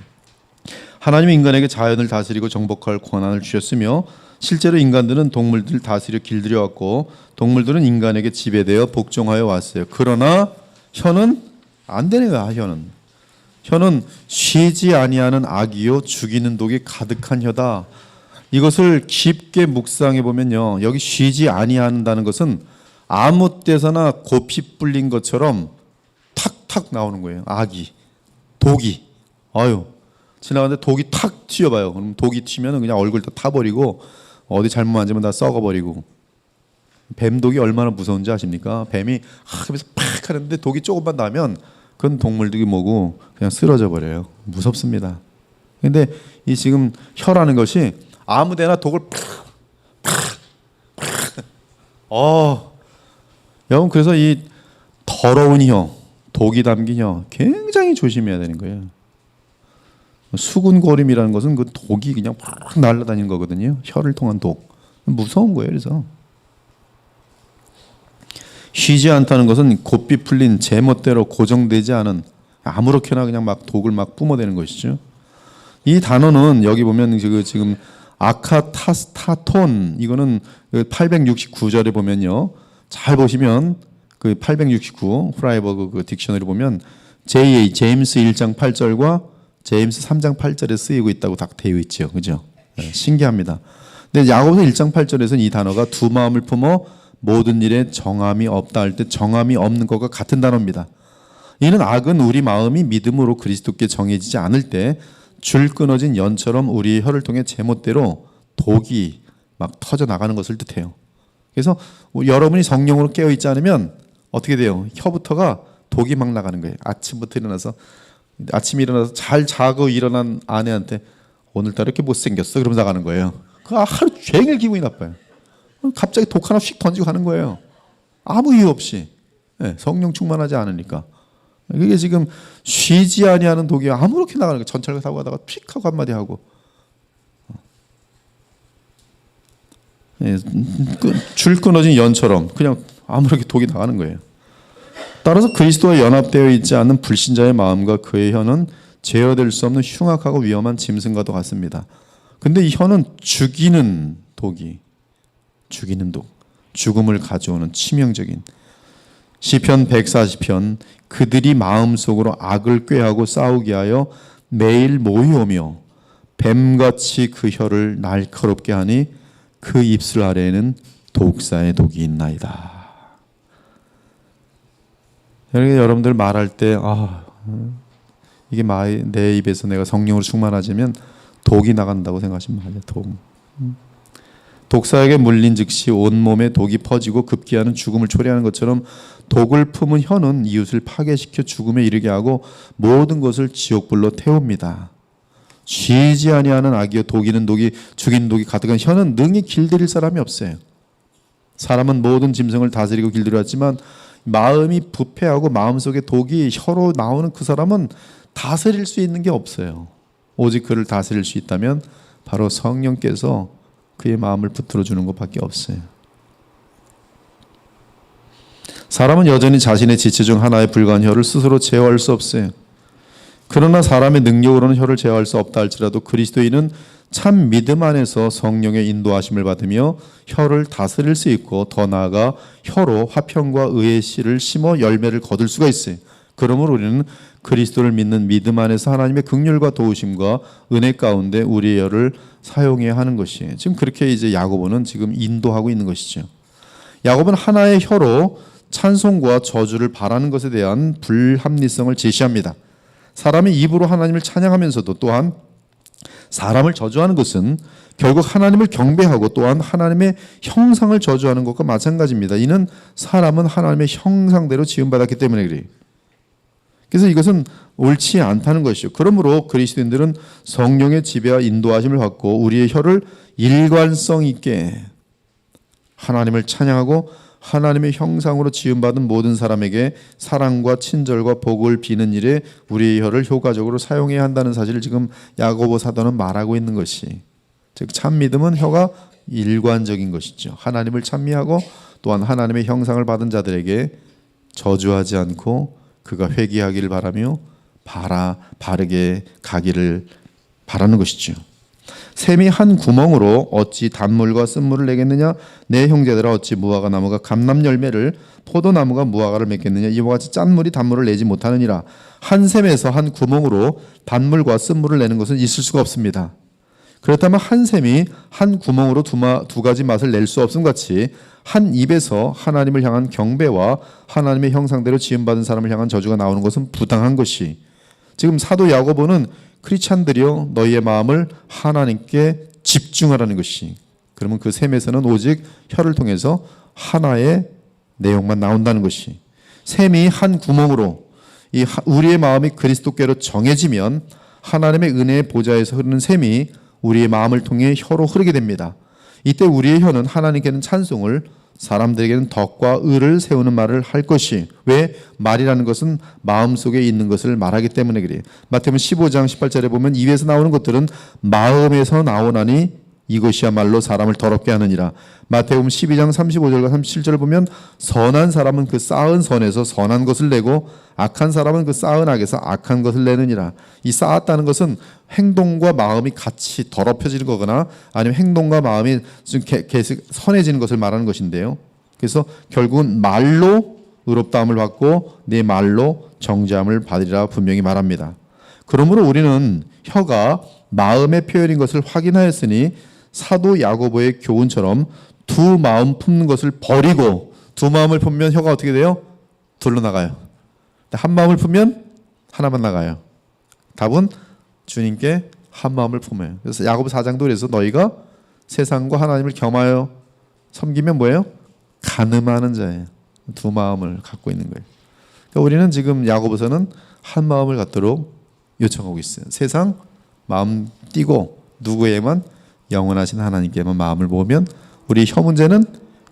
하나님이 인간에게 자연을 다스리고 정복할 권한을 주셨으며 실제로 인간들은 동물들을 다스려 길들여 왔고 동물들은 인간에게 지배되어 복종하여 왔어요. 그러나 혀는 안 되는 거야. 혀는 쉬지 아니하는 악이요 죽이는 독이 가득한 혀다. 이것을 깊게 묵상해 보면요, 여기 쉬지 아니한다는 것은 아무 때서나 고피 불린 것처럼 탁탁 나오는 거예요. 악이 독이. 아유, 지나가는데 독이 탁 튀어봐요. 그럼 독이 튀면 그냥 얼굴 다 타버리고 어디 잘못 만지면 다 썩어버리고. 뱀독이 얼마나 무서운지 아십니까? 뱀이 하면서 팍 하는데 독이 조금만 나면 그건 동물독이 뭐고 그냥 쓰러져 버려요. 무섭습니다. 근데 이 지금 혀라는 것이 아무데나 독을 여러분, 그래서 이 더러운 혀, 독이 담긴 혀 굉장히 조심해야 되는 거예요. 수근거림이라는 것은 그 독이 그냥 막 날아다니는 거거든요. 혀를 통한 독. 무서운 거예요. 그래서 쉬지 않다는 것은 곧비 풀린 제멋대로 고정되지 않은 아무렇게나 그냥 막 독을 막 뿜어대는 것이죠. 이 단어는 여기 보면 지금 아카타스타톤, 이거는 869절에 보면요. 잘 보시면 그 869 프라이버그 그 딕셔너리 보면 제임스 1장 8절과 제임스 3장 8절에 쓰이고 있다고 딱 되어 있죠. 그죠? 네, 신기합니다. 근데 야고보서 1장 8절에서는 이 단어가 두 마음을 품어 모든 일에 정함이 없다 할 때 정함이 없는 것과 같은 단어입니다. 이는 악은 우리 마음이 믿음으로 그리스도께 정해지지 않을 때 줄 끊어진 연처럼 우리의 혀를 통해 제멋대로 독이 막 터져 나가는 것을 뜻해요. 그래서 여러분이 성령으로 깨어 있지 않으면 어떻게 돼요? 혀부터가 독이 막 나가는 거예요. 아침에 일어나서 잘 자고 일어난 아내한테 오늘따라 이렇게 못생겼어 그러면서 나가는 거예요. 그 하루 종일 기분이 나빠요. 갑자기 독 하나 휙 던지고 가는 거예요. 아무 이유 없이. 네, 성령 충만하지 않으니까. 그게 지금 쉬지 아니하는 독이 아무렇게 나가는 거예요. 전철 타고 가다가 픽 하고 한마디 하고. 네, 줄 끊어진 연처럼 그냥 아무렇게 독이 나가는 거예요. 따라서 그리스도와 연합되어 있지 않는 불신자의 마음과 그의 혀는 제어될 수 없는 흉악하고 위험한 짐승과도 같습니다. 근데 이 혀는 죽이는 독이, 죽이는 독, 죽음을 가져오는 치명적인. 시편 140편, 그들이 마음속으로 악을 꾀하고 싸우게 하여 매일 모이오며 뱀같이 그 혀를 날카롭게 하니 그 입술 아래에는 독사의 독이 있나이다. 여러분들 말할 때 이게 내 입에서 내가 성령으로 충만하자면 독이 나간다고 생각하시면 맞아요. 독사에게 물린 즉시 온몸에 독이 퍼지고 급기야는 죽음을 초래하는 것처럼 독을 품은 혀는 이웃을 파괴시켜 죽음에 이르게 하고 모든 것을 지옥불로 태웁니다. 쉬지 아니하는 악이요 독이는 독이 죽이는 독이 가득한 혀는 능히 길들일 사람이 없어요. 사람은 모든 짐승을 다스리고 길들였지만 마음이 부패하고 마음속에 독이 혀로 나오는 그 사람은 다스릴 수 있는 게 없어요. 오직 그를 다스릴 수 있다면 바로 성령께서 그의 마음을 붙들어 주는 것밖에 없어요. 사람은 여전히 자신의 지체 중 하나에 불과한 혀를 스스로 제어할 수 없어요. 그러나 사람의 능력으로는 혀를 제어할 수 없다 할지라도 그리스도인은 참 믿음 안에서 성령의 인도하심을 받으며 혀를 다스릴 수 있고 더 나아가 혀로 화평과 의의 씨를 심어 열매를 거둘 수가 있어요. 그러므로 우리는 그리스도를 믿는 믿음 안에서 하나님의 긍휼과 도우심과 은혜 가운데 우리의 혀를 사용해야 하는 것이에요. 지금 그렇게 이제 야고보는 지금 인도하고 있는 것이죠. 야고보는 하나의 혀로 찬송과 저주를 바라는 것에 대한 불합리성을 제시합니다. 사람이 입으로 하나님을 찬양하면서도 또한 사람을 저주하는 것은 결국 하나님을 경배하고 또한 하나님의 형상을 저주하는 것과 마찬가지입니다. 이는 사람은 하나님의 형상대로 지음받았기 때문에 그래요. 그래서 이것은 옳지 않다는 것이죠. 그러므로 그리스도인들은 성령의 지배와 인도하심을 받고 우리의 혀를 일관성 있게 하나님을 찬양하고 하나님의 형상으로 지음받은 모든 사람에게 사랑과 친절과 복을 비는 일에 우리의 혀를 효과적으로 사용해야 한다는 사실을 지금 야고보 사도는 말하고 있는 것이, 즉 참 믿음은 혀가 일관적인 것이죠. 하나님을 찬미하고 또한 하나님의 형상을 받은 자들에게 저주하지 않고 그가 회개하기를 바라며 바르게 가기를 바라는 것이죠. 샘이 한 구멍으로 어찌 단물과 쓴물을 내겠느냐? 내 형제들아 어찌 무화과 나무가 감람 열매를 포도나무가 무화과를 맺겠느냐? 이와 같이 짠물이 단물을 내지 못하느니라. 한 샘에서 한 구멍으로 단물과 쓴물을 내는 것은 있을 수가 없습니다. 그렇다면 한 샘이 한 구멍으로 두 가지 맛을 낼 수 없음 같이 한 입에서 하나님을 향한 경배와 하나님의 형상대로 지음받은 사람을 향한 저주가 나오는 것은 부당한 것이, 지금 사도 야고보는 크리스찬들이여 너희의 마음을 하나님께 집중하라는 것이, 그러면 그 셈에서는 오직 혀를 통해서 하나의 내용만 나온다는 것이, 셈이 한 구멍으로 우리의 마음이 그리스도께로 정해지면 하나님의 은혜의 보좌에서 흐르는 셈이 우리의 마음을 통해 혀로 흐르게 됩니다. 이때 우리의 혀는 하나님께는 찬송을, 사람들에게는 덕과 의를 세우는 말을 할 것이, 왜? 말이라는 것은 마음속에 있는 것을 말하기 때문에 그래요. 마태복음 15장 18절에 보면 입에서 나오는 것들은 마음에서 나오나니 이것이야말로 사람을 더럽게 하느니라. 마태복음 12장 35절과 37절을 보면 선한 사람은 그 쌓은 선에서 선한 것을 내고 악한 사람은 그 쌓은 악에서 악한 것을 내느니라. 이 쌓았다는 것은 행동과 마음이 같이 더럽혀지는 거거나 아니면 행동과 마음이 좀 계속 선해지는 것을 말하는 것인데요. 그래서 결국은 말로 의롭다함을 받고 내 말로 정죄함을 받으리라 분명히 말합니다. 그러므로 우리는 혀가 마음의 표현인 것을 확인하였으니 사도 야고보의 교훈처럼 두 마음 품는 것을 버리고, 두 마음을 품으면 혀가 어떻게 돼요? 둘로 나가요. 한 마음을 품으면 하나만 나가요. 답은 주님께 한 마음을 품어요. 그래서 야고보 4장도 그래서 너희가 세상과 하나님을 겸하여 섬기면 뭐예요? 간음하는 자예요. 두 마음을 갖고 있는 거예요. 그러니까 우리는 지금 야고보서는 한 마음을 갖도록 요청하고 있어요. 세상 마음 띄고 누구에만 영원하신 하나님께만 마음을 모으면 우리 혀 문제는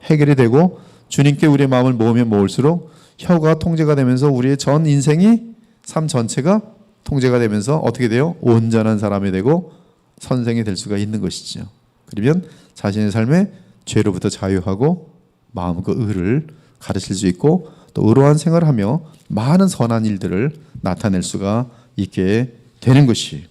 해결이 되고, 주님께 우리의 마음을 모으면 모을수록 혀가 통제가 되면서 우리의 전 인생이, 삶 전체가 통제가 되면서 어떻게 돼요? 온전한 사람이 되고 선생이 될 수가 있는 것이죠. 그러면 자신의 삶에 죄로부터 자유하고 마음과 의를 가르칠 수 있고 또 의로운 생활을 하며 많은 선한 일들을 나타낼 수가 있게 되는 것이.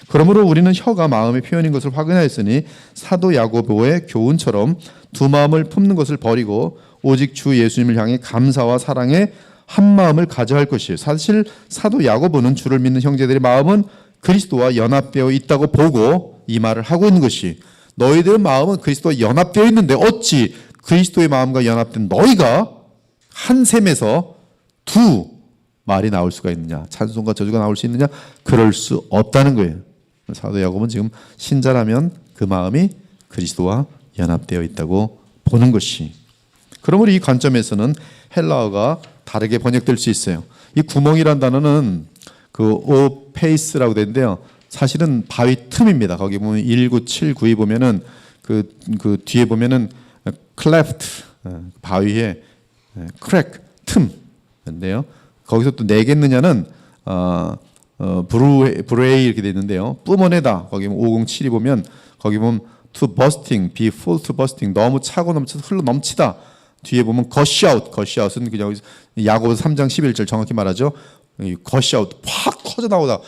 그러므로 우리는 혀가 마음의 표현인 것을 확인하였으니 사도 야고보의 교훈처럼 두 마음을 품는 것을 버리고 오직 주 예수님을 향해 감사와 사랑의 한 마음을 가져야 할 것이에요. 사실 사도 야고보는 주를 믿는 형제들의 마음은 그리스도와 연합되어 있다고 보고 이 말을 하고 있는 것이, 너희들의 마음은 그리스도와 연합되어 있는데 어찌 그리스도의 마음과 연합된 너희가 한 셈에서 두 말이 나올 수가 있느냐, 찬송과 저주가 나올 수 있느냐? 그럴 수 없다는 거예요. 사도 야고보는 지금 신자라면 그 마음이 그리스도와 연합되어 있다고 보는 것이. 그러므로 이 관점에서는 헬라어가 다르게 번역될 수 있어요. 이 구멍이란 단어는 그 오페이스라고 되는데요. 사실은 바위 틈입니다. 거기 보면 1979에 보면은 그 뒤에 보면은 클래프트, 바위에 크랙, 틈인데요. 거기서 또 내겠느냐는 브루에이 이렇게 돼 있는데요. 뿜어내다. 거기 507이 보면 거기 보면 to bursting, be full to bursting, 너무 차고 넘쳐서 흘러 넘치다. 뒤에 보면 gush out, gush out은 그냥 야고보서 3장 11절 정확히 말하죠. gush out, 팍 터져 나오다.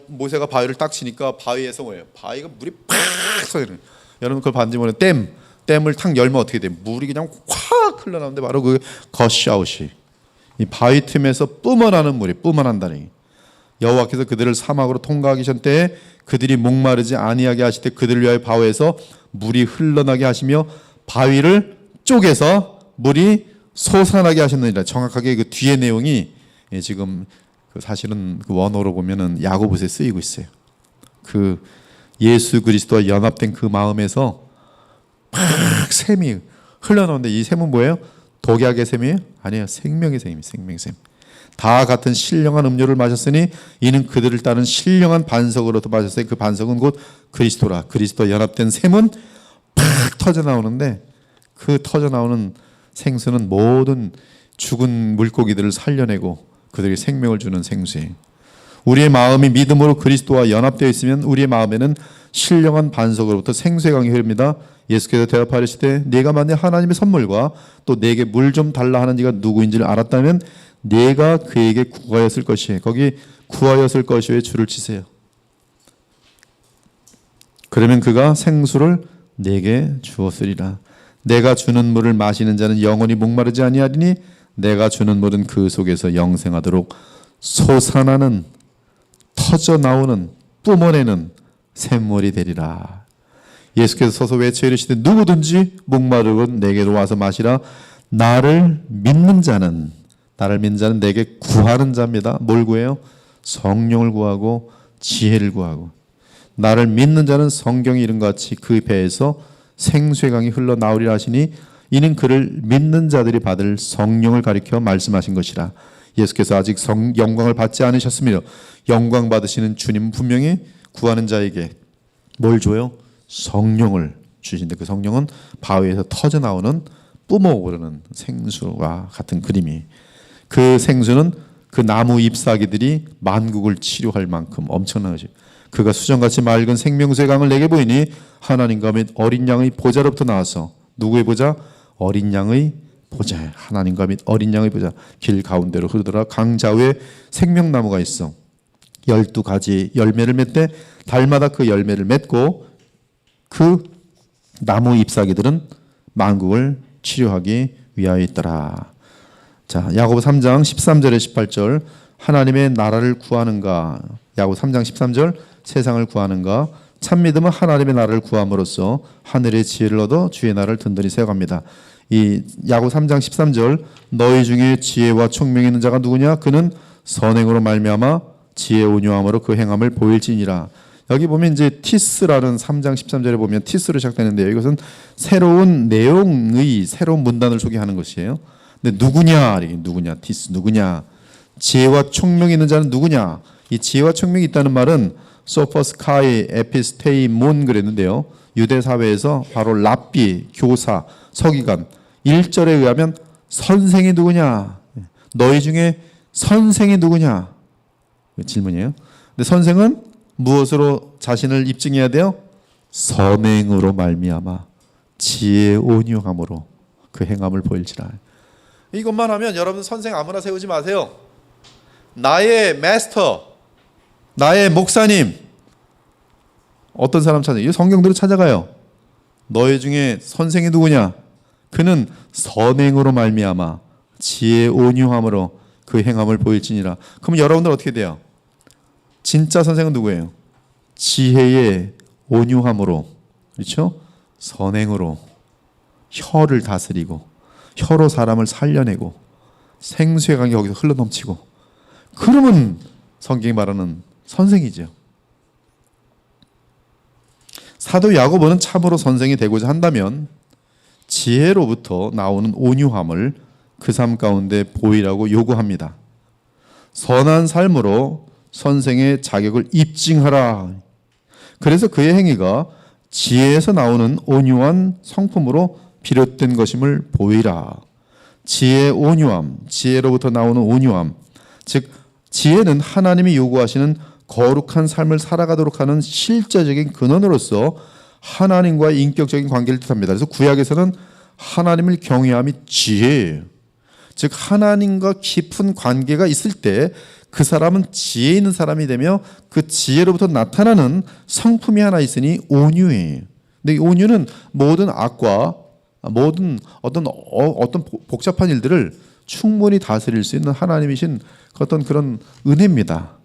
모세가 바위를 딱 치니까 바위에서 뭐예요? 바위가 물이 팍 터지는. 여러분 그걸 반지 모르는 댐을 탁 열면 어떻게 돼? 물이 그냥 확 흘러나오는데 바로 그 gush out이. 이 바위 틈에서 뿜어나는 물이 뿜어난다니. 여호와께서 그들을 사막으로 통과하기 전 때에 그들이 목마르지 아니하게 하실 때 그들을 위하여 바위에서 물이 흘러나게 하시며 바위를 쪼개서 물이 솟아나게 하셨느니라. 정확하게 그 뒤에 내용이 지금 사실은 그 원어로 보면은 야고보서에 쓰이고 있어요. 그 예수 그리스도와 연합된 그 마음에서 막 샘이 흘러나오는데 이 샘은 뭐예요? 독약의 샘이에요? 아니에요. 생명의 샘입니다. 생명의 샘. 다 같은 신령한 음료를 마셨으니 이는 그들을 따른 신령한 반석으로도 마셨어요. 그 반석은 곧 그리스도라. 그리스도와 연합된 샘은 팍 터져 나오는데 그 터져 나오는 생수는 모든 죽은 물고기들을 살려내고 그들에게 생명을 주는 생수예요. 우리의 마음이 믿음으로 그리스도와 연합되어 있으면 우리의 마음에는 신령한 반석으로부터 생수의 강이 흐릅니다. 예수께서 대답하시되 네가 만약 하나님의 선물과 또 내게 물 좀 달라 하는 이가 누구인지를 알았다면 네가 그에게 구하였을 것이에요. 거기 구하였을 것이에 줄을 치세요. 그러면 그가 생수를 내게 주었으리라. 내가 주는 물을 마시는 자는 영원히 목마르지 아니하리니 내가 주는 물은 그 속에서 영생하도록 솟아나는, 터져 나오는, 뿜어내는 샘물이 되리라. 예수께서 서서 외쳐 이르시되 누구든지 목마르건 내게로 와서 마시라. 나를 믿는 자는 나를 믿는 자는 내게 구하는 자입니다. 뭘 구해요? 성령을 구하고 지혜를 구하고. 나를 믿는 자는 성경이 이른것 같이 그 배에서 생수의 강이 흘러나오리라 하시니 이는 그를 믿는 자들이 받을 성령을 가리켜 말씀하신 것이라. 예수께서 아직 영광을 받지 않으셨으며 영광 받으시는 주님은 분명히 구하는 자에게 뭘 줘요? 성령을 주신데 그 성령은 바위에서 터져 나오는 뿜어오르는 생수와 같은 그림이, 그 생수는 그 나무 잎사귀들이 만국을 치료할 만큼 엄청난 것이, 그가 수정같이 맑은 생명수의 강을 내게 보이니 하나님과 및 어린 양의 보좌로부터 나와서, 누구의 보좌? 어린 양의 보좌. 하나님과 및 어린 양의 보좌. 길 가운데로 흐르더라. 강 좌우에 생명나무가 있어 12가지 열매를 맺되 달마다 그 열매를 맺고 그 나무 잎사귀들은 만국을 치료하기 위하여 있더라. 자, 야고보 3장 13절에 18절 하나님의 나라를 구하는가. 야고보 3장 13절 세상을 구하는가. 참 믿음은 하나님의 나라를 구함으로써 하늘의 지혜를 얻어 주의 나라를 든든히 세워갑니다. 이 야고보 3장 13절 너희 중에 지혜와 총명이 있는 자가 누구냐? 그는 선행으로 말미암아 지혜 온유함으로 그 행함을 보일지니라. 여기 보면 이제 티스라는 3장 13절에 보면 티스로 시작되는데요. 이것은 새로운 내용의 새로운 문단을 소개하는 것이에요. 근데 누구냐? 누구냐? 티스 누구냐? 지혜와 총명이 있는 자는 누구냐? 이 지혜와 총명이 있다는 말은 소퍼스 카이 에피스테이 몬 그랬는데요. 유대 사회에서 바로 랍비, 교사, 서기관 1절에 의하면 선생이 누구냐? 너희 중에 선생이 누구냐? 질문이에요. 근데 선생은 무엇으로 자신을 입증해야 돼요? 선행으로 말미암아 지혜 온유함으로 그 행함을 보일지라. 이것만 하면 여러분 선생 아무나 세우지 마세요. 나의 마스터, 나의 목사님, 어떤 사람 찾아요? 성경대로 찾아가요. 너희 중에 선생이 누구냐? 그는 선행으로 말미암아 지혜 온유함으로 그 행함을 보일지니라. 그럼 여러분들 어떻게 돼요? 진짜 선생은 누구예요? 지혜의 온유함으로, 그렇죠? 선행으로 혀를 다스리고 혀로 사람을 살려내고 생수의 강이 거기서 흘러넘치고, 그러면 성경이 말하는 선생이죠. 사도 야고보는 참으로 선생이 되고자 한다면 지혜로부터 나오는 온유함을 그 삶 가운데 보이라고 요구합니다. 선한 삶으로 선생의 자격을 입증하라. 그래서 그의 행위가 지혜에서 나오는 온유한 성품으로 비롯된 것임을 보이라. 지혜의 온유함, 지혜로부터 나오는 온유함, 즉 지혜는 하나님이 요구하시는 거룩한 삶을 살아가도록 하는 실제적인 근원으로서 하나님과의 인격적인 관계를 뜻합니다. 그래서 구약에서는 하나님을 경외함이 지혜예요. 즉 하나님과 깊은 관계가 있을 때 그 사람은 지혜 있는 사람이 되며 그 지혜로부터 나타나는 성품이 하나 있으니 온유예요. 근데 이 온유는 모든 악과 모든 어떤 복잡한 일들을 충분히 다스릴 수 있는 하나님이신 어떤 그런 은혜입니다.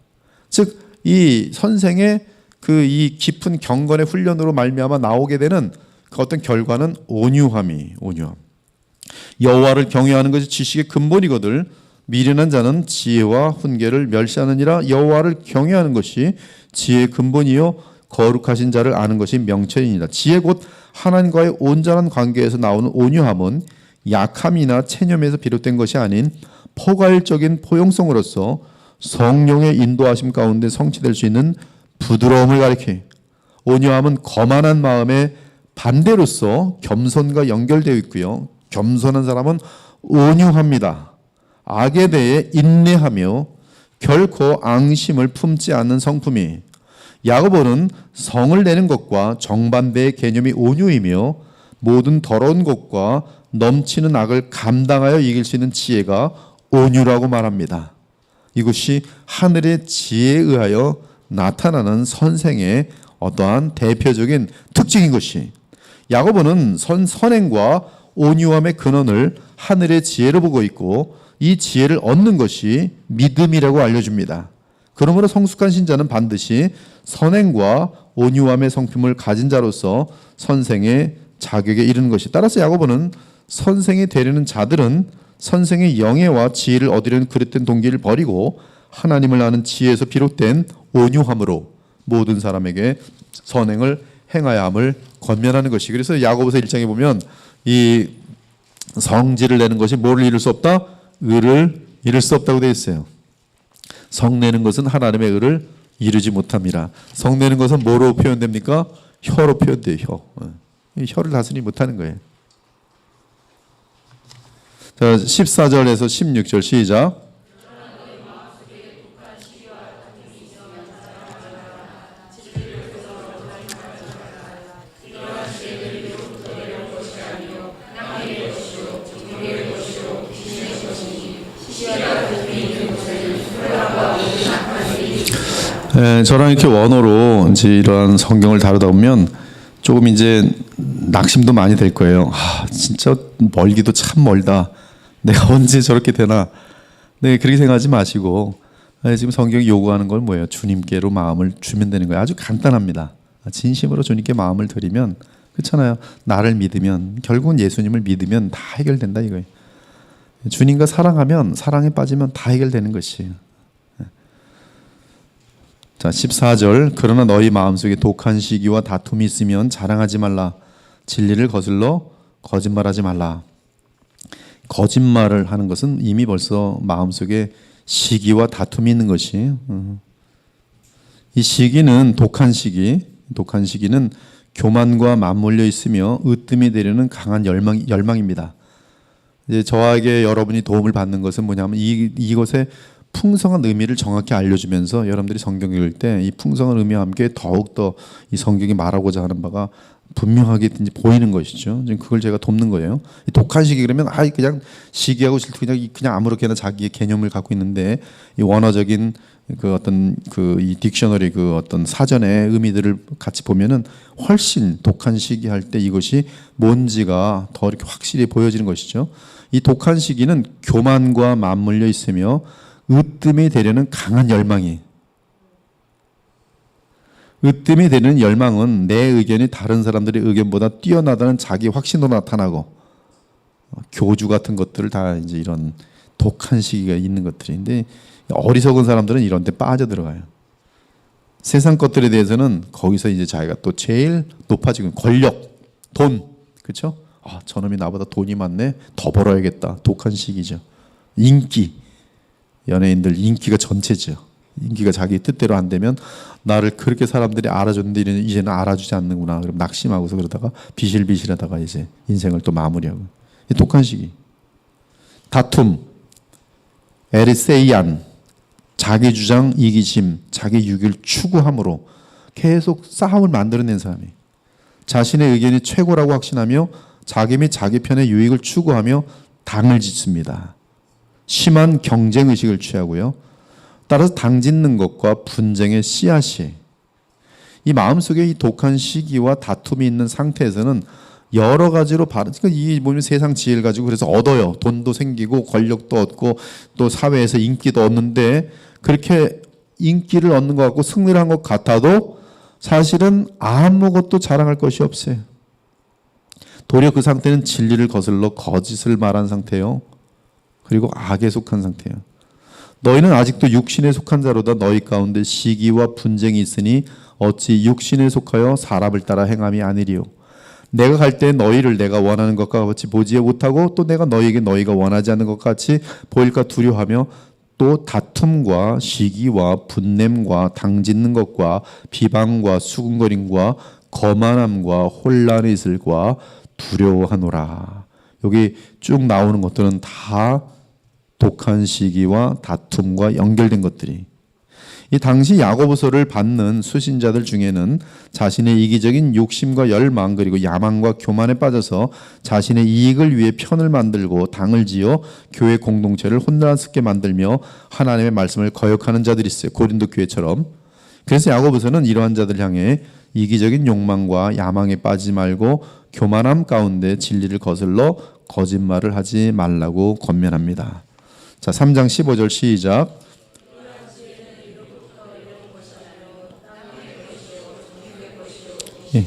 즉 이 선생의 그 이 깊은 경건의 훈련으로 말미암아 나오게 되는 그 어떤 결과는 온유함. 여호와를 경외하는 것이 지식의 근본이거늘 미련한 자는 지혜와 훈계를 멸시하느니라. 여호와를 경외하는 것이 지혜의 근본이요 거룩하신 자를 아는 것이 명철이니라. 지혜 곧 하나님과의 온전한 관계에서 나오는 온유함은 약함이나 체념에서 비롯된 것이 아닌 포괄적인 포용성으로서 성령의 인도하심 가운데 성취될 수 있는 부드러움을 가리키. 온유함은 거만한 마음의 반대로서 겸손과 연결되어 있고요. 겸손한 사람은 온유합니다. 악에 대해 인내하며 결코 앙심을 품지 않는 성품이. 야고보는 성을 내는 것과 정반대의 개념이 온유이며 모든 더러운 것과 넘치는 악을 감당하여 이길 수 있는 지혜가 온유라고 말합니다. 이것이 하늘의 지혜에 의하여 나타나는 선생의 어떠한 대표적인 특징인 것이, 야고보는 선행과 온유함의 근원을 하늘의 지혜로 보고 있고 이 지혜를 얻는 것이 믿음이라고 알려줍니다. 그러므로 성숙한 신자는 반드시 선행과 온유함의 성품을 가진 자로서 선생의 자격에 이르는 것이. 따라서 야고보는 선생이 되려는 자들은 선생의 영예와 지혜를 얻으려는 그릇된 동기를 버리고 하나님을 아는 지혜에서 비롯된 온유함으로 모든 사람에게 선행을 행하야 함을 권면하는 것이. 그래서 야고보서 1장에 보면 이 성질을 내는 것이 뭐를 이룰 수 없다? 의를 이룰 수 없다고 되어 있어요. 성내는 것은 하나님의 의를 이루지 못합니다. 성내는 것은 뭐로 표현됩니까? 혀로 표현돼요. 혀. 혀를 다스리지 못하는 거예요. 자, 14절에서 16절 시작. 저랑 이렇게 원어로 이제 이러한 성경을 다루다 보면 조금 이제 낙심도 많이 될 거예요. 진짜 멀기도 참 멀다. 내가 언제 저렇게 되나. 네, 그렇게 생각하지 마시고 지금 성경이 요구하는 건 뭐예요? 주님께로 마음을 주면 되는 거예요. 아주 간단합니다. 진심으로 주님께 마음을 드리면, 그렇잖아요. 나를 믿으면, 결국은 예수님을 믿으면 다 해결된다 이거예요. 주님과 사랑하면, 사랑에 빠지면 다 해결되는 것이에요. 자, 14절. 그러나 너희 마음속에 독한 시기와 다툼이 있으면 자랑하지 말라. 진리를 거슬러 거짓말하지 말라. 거짓말을 하는 것은 이미 벌써 마음속에 시기와 다툼이 있는 것이. 이 시기는 독한 시기는 교만과 맞물려 있으며 으뜸이 되려는 강한 열망입니다. 이제 저에게 여러분이 도움을 받는 것은 뭐냐면 이것의 풍성한 의미를 정확히 알려주면서 여러분들이 성경 읽을 때 이 풍성한 의미와 함께 더욱더 이 성경이 말하고자 하는 바가 분명하게 보이는 것이죠. 지금 그걸 제가 돕는 거예요. 이 독한 시기 그러면 그냥 시기하고 질투 그냥 아무렇게나 자기의 개념을 갖고 있는데 이 원어적인 그 어떤 이 딕셔너리 그 어떤 사전의 의미들을 같이 보면은 훨씬 독한 시기 할 때 이것이 뭔지가 더 이렇게 확실히 보여지는 것이죠. 이 독한 시기는 교만과 맞물려 있으며 으뜸이 되려는 강한 열망이. 으뜸이 되는 열망은 내 의견이 다른 사람들의 의견보다 뛰어나다는 자기 확신으로 나타나고 교주 같은 것들을 다 이제 이런 독한 시기가 있는 것들인데 어리석은 사람들은 이런 데 빠져들어가요. 세상 것들에 대해서는 거기서 이제 자기가 또 제일 높아지고 권력, 돈, 그렇죠? 저놈이 나보다 돈이 많네, 더 벌어야겠다. 독한 시기죠. 인기, 연예인들 인기가 전체죠. 인기가 자기 뜻대로 안 되면 나를 그렇게 사람들이 알아줬는데 이제는 알아주지 않는구나. 그럼 낙심하고서 그러다가 비실비실하다가 이제 인생을 또 마무리하고. 독한 시기. 다툼, 에리세이안, 자기 주장, 이기심, 자기 유익을 추구함으로 계속 싸움을 만들어낸 사람이. 자신의 의견이 최고라고 확신하며 자기 및 자기 편의 유익을 추구하며 당을 짓습니다. 심한 경쟁의식을 취하고요. 따라서 당짓는 것과 분쟁의 씨앗이 이 마음속에 이 독한 시기와 다툼이 있는 상태에서는 여러 가지로 그러니까 이 보면 세상 지혜를 가지고 그래서 얻어요. 돈도 생기고 권력도 얻고 또 사회에서 인기도 얻는데 그렇게 인기를 얻는 것 같고 승리를 한 것 같아도 사실은 아무것도 자랑할 것이 없어요. 도리어 그 상태는 진리를 거슬러 거짓을 말한 상태예요. 그리고 악에 속한 상태예요. 너희는 아직도 육신에 속한 자로다. 너희 가운데 시기와 분쟁이 있으니 어찌 육신에 속하여 사람을 따라 행함이 아니리요. 내가 갈 때 너희를 내가 원하는 것과 같이 보지 못하고 또 내가 너희에게 너희가 원하지 않는 것 같이 보일까 두려워하며 또 다툼과 시기와 분냄과 당짓는 것과 비방과 수군거림과 거만함과 혼란의 이슬과 두려워하노라. 여기 쭉 나오는 것들은 다 독한 시기와 다툼과 연결된 것들이. 이 당시 야고보서를 받는 수신자들 중에는 자신의 이기적인 욕심과 열망 그리고 야망과 교만에 빠져서 자신의 이익을 위해 편을 만들고 당을 지어 교회 공동체를 혼란스럽게 만들며 하나님의 말씀을 거역하는 자들이 있어요. 고린도 교회처럼. 그래서 야고보서는 이러한 자들 향해 이기적인 욕망과 야망에 빠지지 말고 교만함 가운데 진리를 거슬러 거짓말을 하지 말라고 권면합니다. 자, 3장 15절 시작. 예.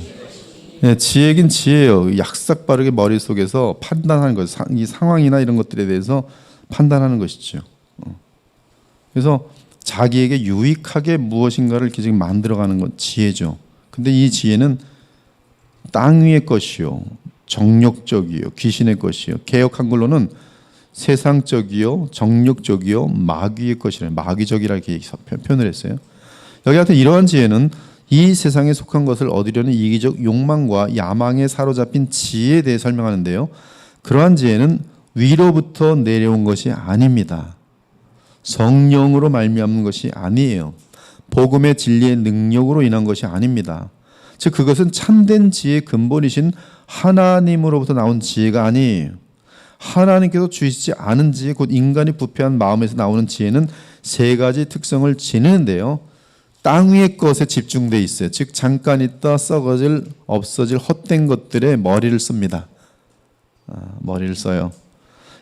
예, 지혜긴 지혜예요. 약삭빠르게 머릿속에서 판단하는 것, 이 상황이나 이런 것들에 대해서 판단하는 것이죠. 그래서 자기에게 유익하게 무엇인가를 이렇게 지금 만들어가는 것 지혜죠. 근데 이 지혜는 땅 위의 것이요, 정욕적이요, 귀신의 것이요. 개역 한글로는 세상적이요, 정욕적이요, 마귀의 것이래. 마귀적이라 이렇게 표현을 했어요. 여기 하여튼 이러한 지혜는 이 세상에 속한 것을 얻으려는 이기적 욕망과 야망에 사로잡힌 지혜에 대해 설명하는데요. 그러한 지혜는 위로부터 내려온 것이 아닙니다. 성령으로 말미암는 것이 아니에요. 복음의 진리의 능력으로 인한 것이 아닙니다. 즉 그것은 참된 지혜의 근본이신 하나님으로부터 나온 지혜가 아니에요. 하나님께서 주시지 않은 지혜, 곧 인간이 부패한 마음에서 나오는 지혜는 세 가지 특성을 지니는데요. 땅 위의 것에 집중되어 있어요. 즉 잠깐 있다 썩어질, 없어질 헛된 것들에 머리를 씁니다. 머리를 써요.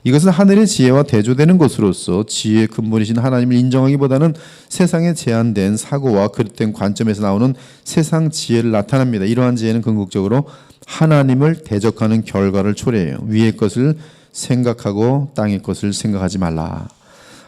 이것은 하늘의 지혜와 대조되는 것으로서 지혜의 근본이신 하나님을 인정하기보다는 세상에 제한된 사고와 그릇된 관점에서 나오는 세상 지혜를 나타납니다. 이러한 지혜는 궁극적으로 하나님을 대적하는 결과를 초래해요. 위의 것을 생각하고 땅의 것을 생각하지 말라.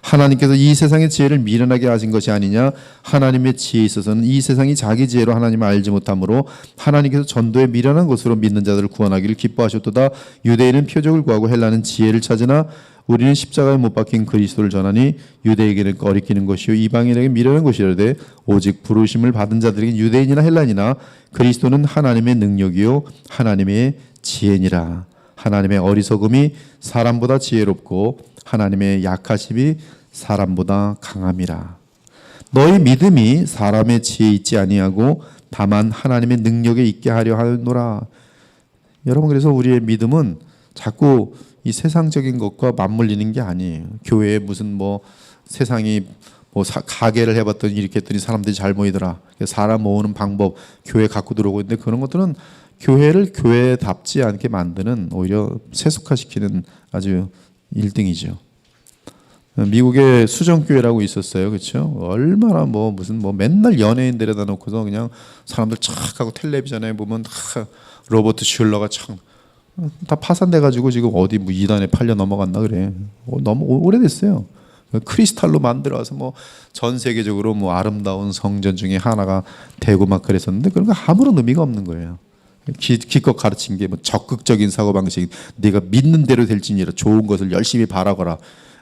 하나님께서 이 세상의 지혜를 미련하게 하신 것이 아니냐. 하나님의 지혜에 있어서는 이 세상이 자기 지혜로 하나님을 알지 못하므로 하나님께서 전도에 미련한 것으로 믿는 자들을 구원하기를 기뻐하셨도다. 유대인은 표적을 구하고 헬라는 지혜를 찾으나 우리는 십자가에 못 박힌 그리스도를 전하니 유대에게는 꺼리끼는 것이요 이방인에게 미련한 것이라되 오직 부르심을 받은 자들에게 유대인이나 헬라니나 그리스도는 하나님의 능력이요 하나님의 지혜니라. 하나님의 어리석음이 사람보다 지혜롭고 하나님의 약하심이 사람보다 강함이라. 너희 믿음이 사람의 지혜에 있지 아니하고 다만 하나님의 능력에 있게 하려 하노라. 여러분, 그래서 우리의 믿음은 자꾸 이 세상적인 것과 맞물리는 게 아니에요. 교회에 무슨 뭐 세상이 뭐 가게를 해봤더니 이렇게 했더니 사람들이 잘 모이더라. 사람 모으는 방법 교회 갖고 들어오고 있는데 그런 것들은 교회를 교회답지 않게 만드는 오히려 세속화시키는 아주 1등이죠. 미국에 수정교회라고 있었어요. 그렇죠? 얼마나 뭐 무슨 뭐 맨날 연예인 데려다 놓고서 그냥 사람들 착 하고 텔레비전에 보면 로버트 슐러가 참 다 파산돼 가지고 지금 어디 뭐 이단에 팔려 넘어갔나 그래. 너무 오래됐어요. 크리스탈로 만들어서 뭐 전 세계적으로 뭐 아름다운 성전 중에 하나가 되고 막 그랬었는데 그런 거 아무런 의미가 없는 거예요. 기껏 가르친 게 뭐 적극적인 사고방식, 네가 믿는 대로 될지니라, 좋은 것을 열심히 바라거라,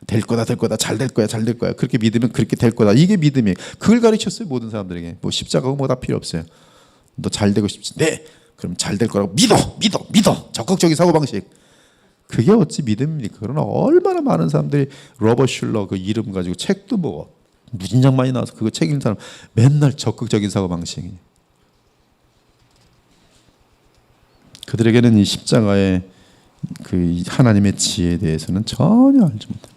될 거다 잘 될 거야 그렇게 믿으면 그렇게 될 거다, 이게 믿음이에요. 그걸 가르쳤어요 모든 사람들에게. 뭐 십자가고 뭐 다 필요 없어요. 너 잘 되고 싶지? 네, 그럼 잘 될 거라고 믿어. 적극적인 사고방식. 그게 어찌 믿음입니까? 그러나 얼마나 많은 사람들이 로버트 슐러 그 이름 가지고 책도 뭐 무진장 많이 나와서 그거 책 읽는 사람 맨날 적극적인 사고방식이에요. 그들에게는 이 십자가의 그 하나님의 지혜에 대해서는 전혀 알지 못해요.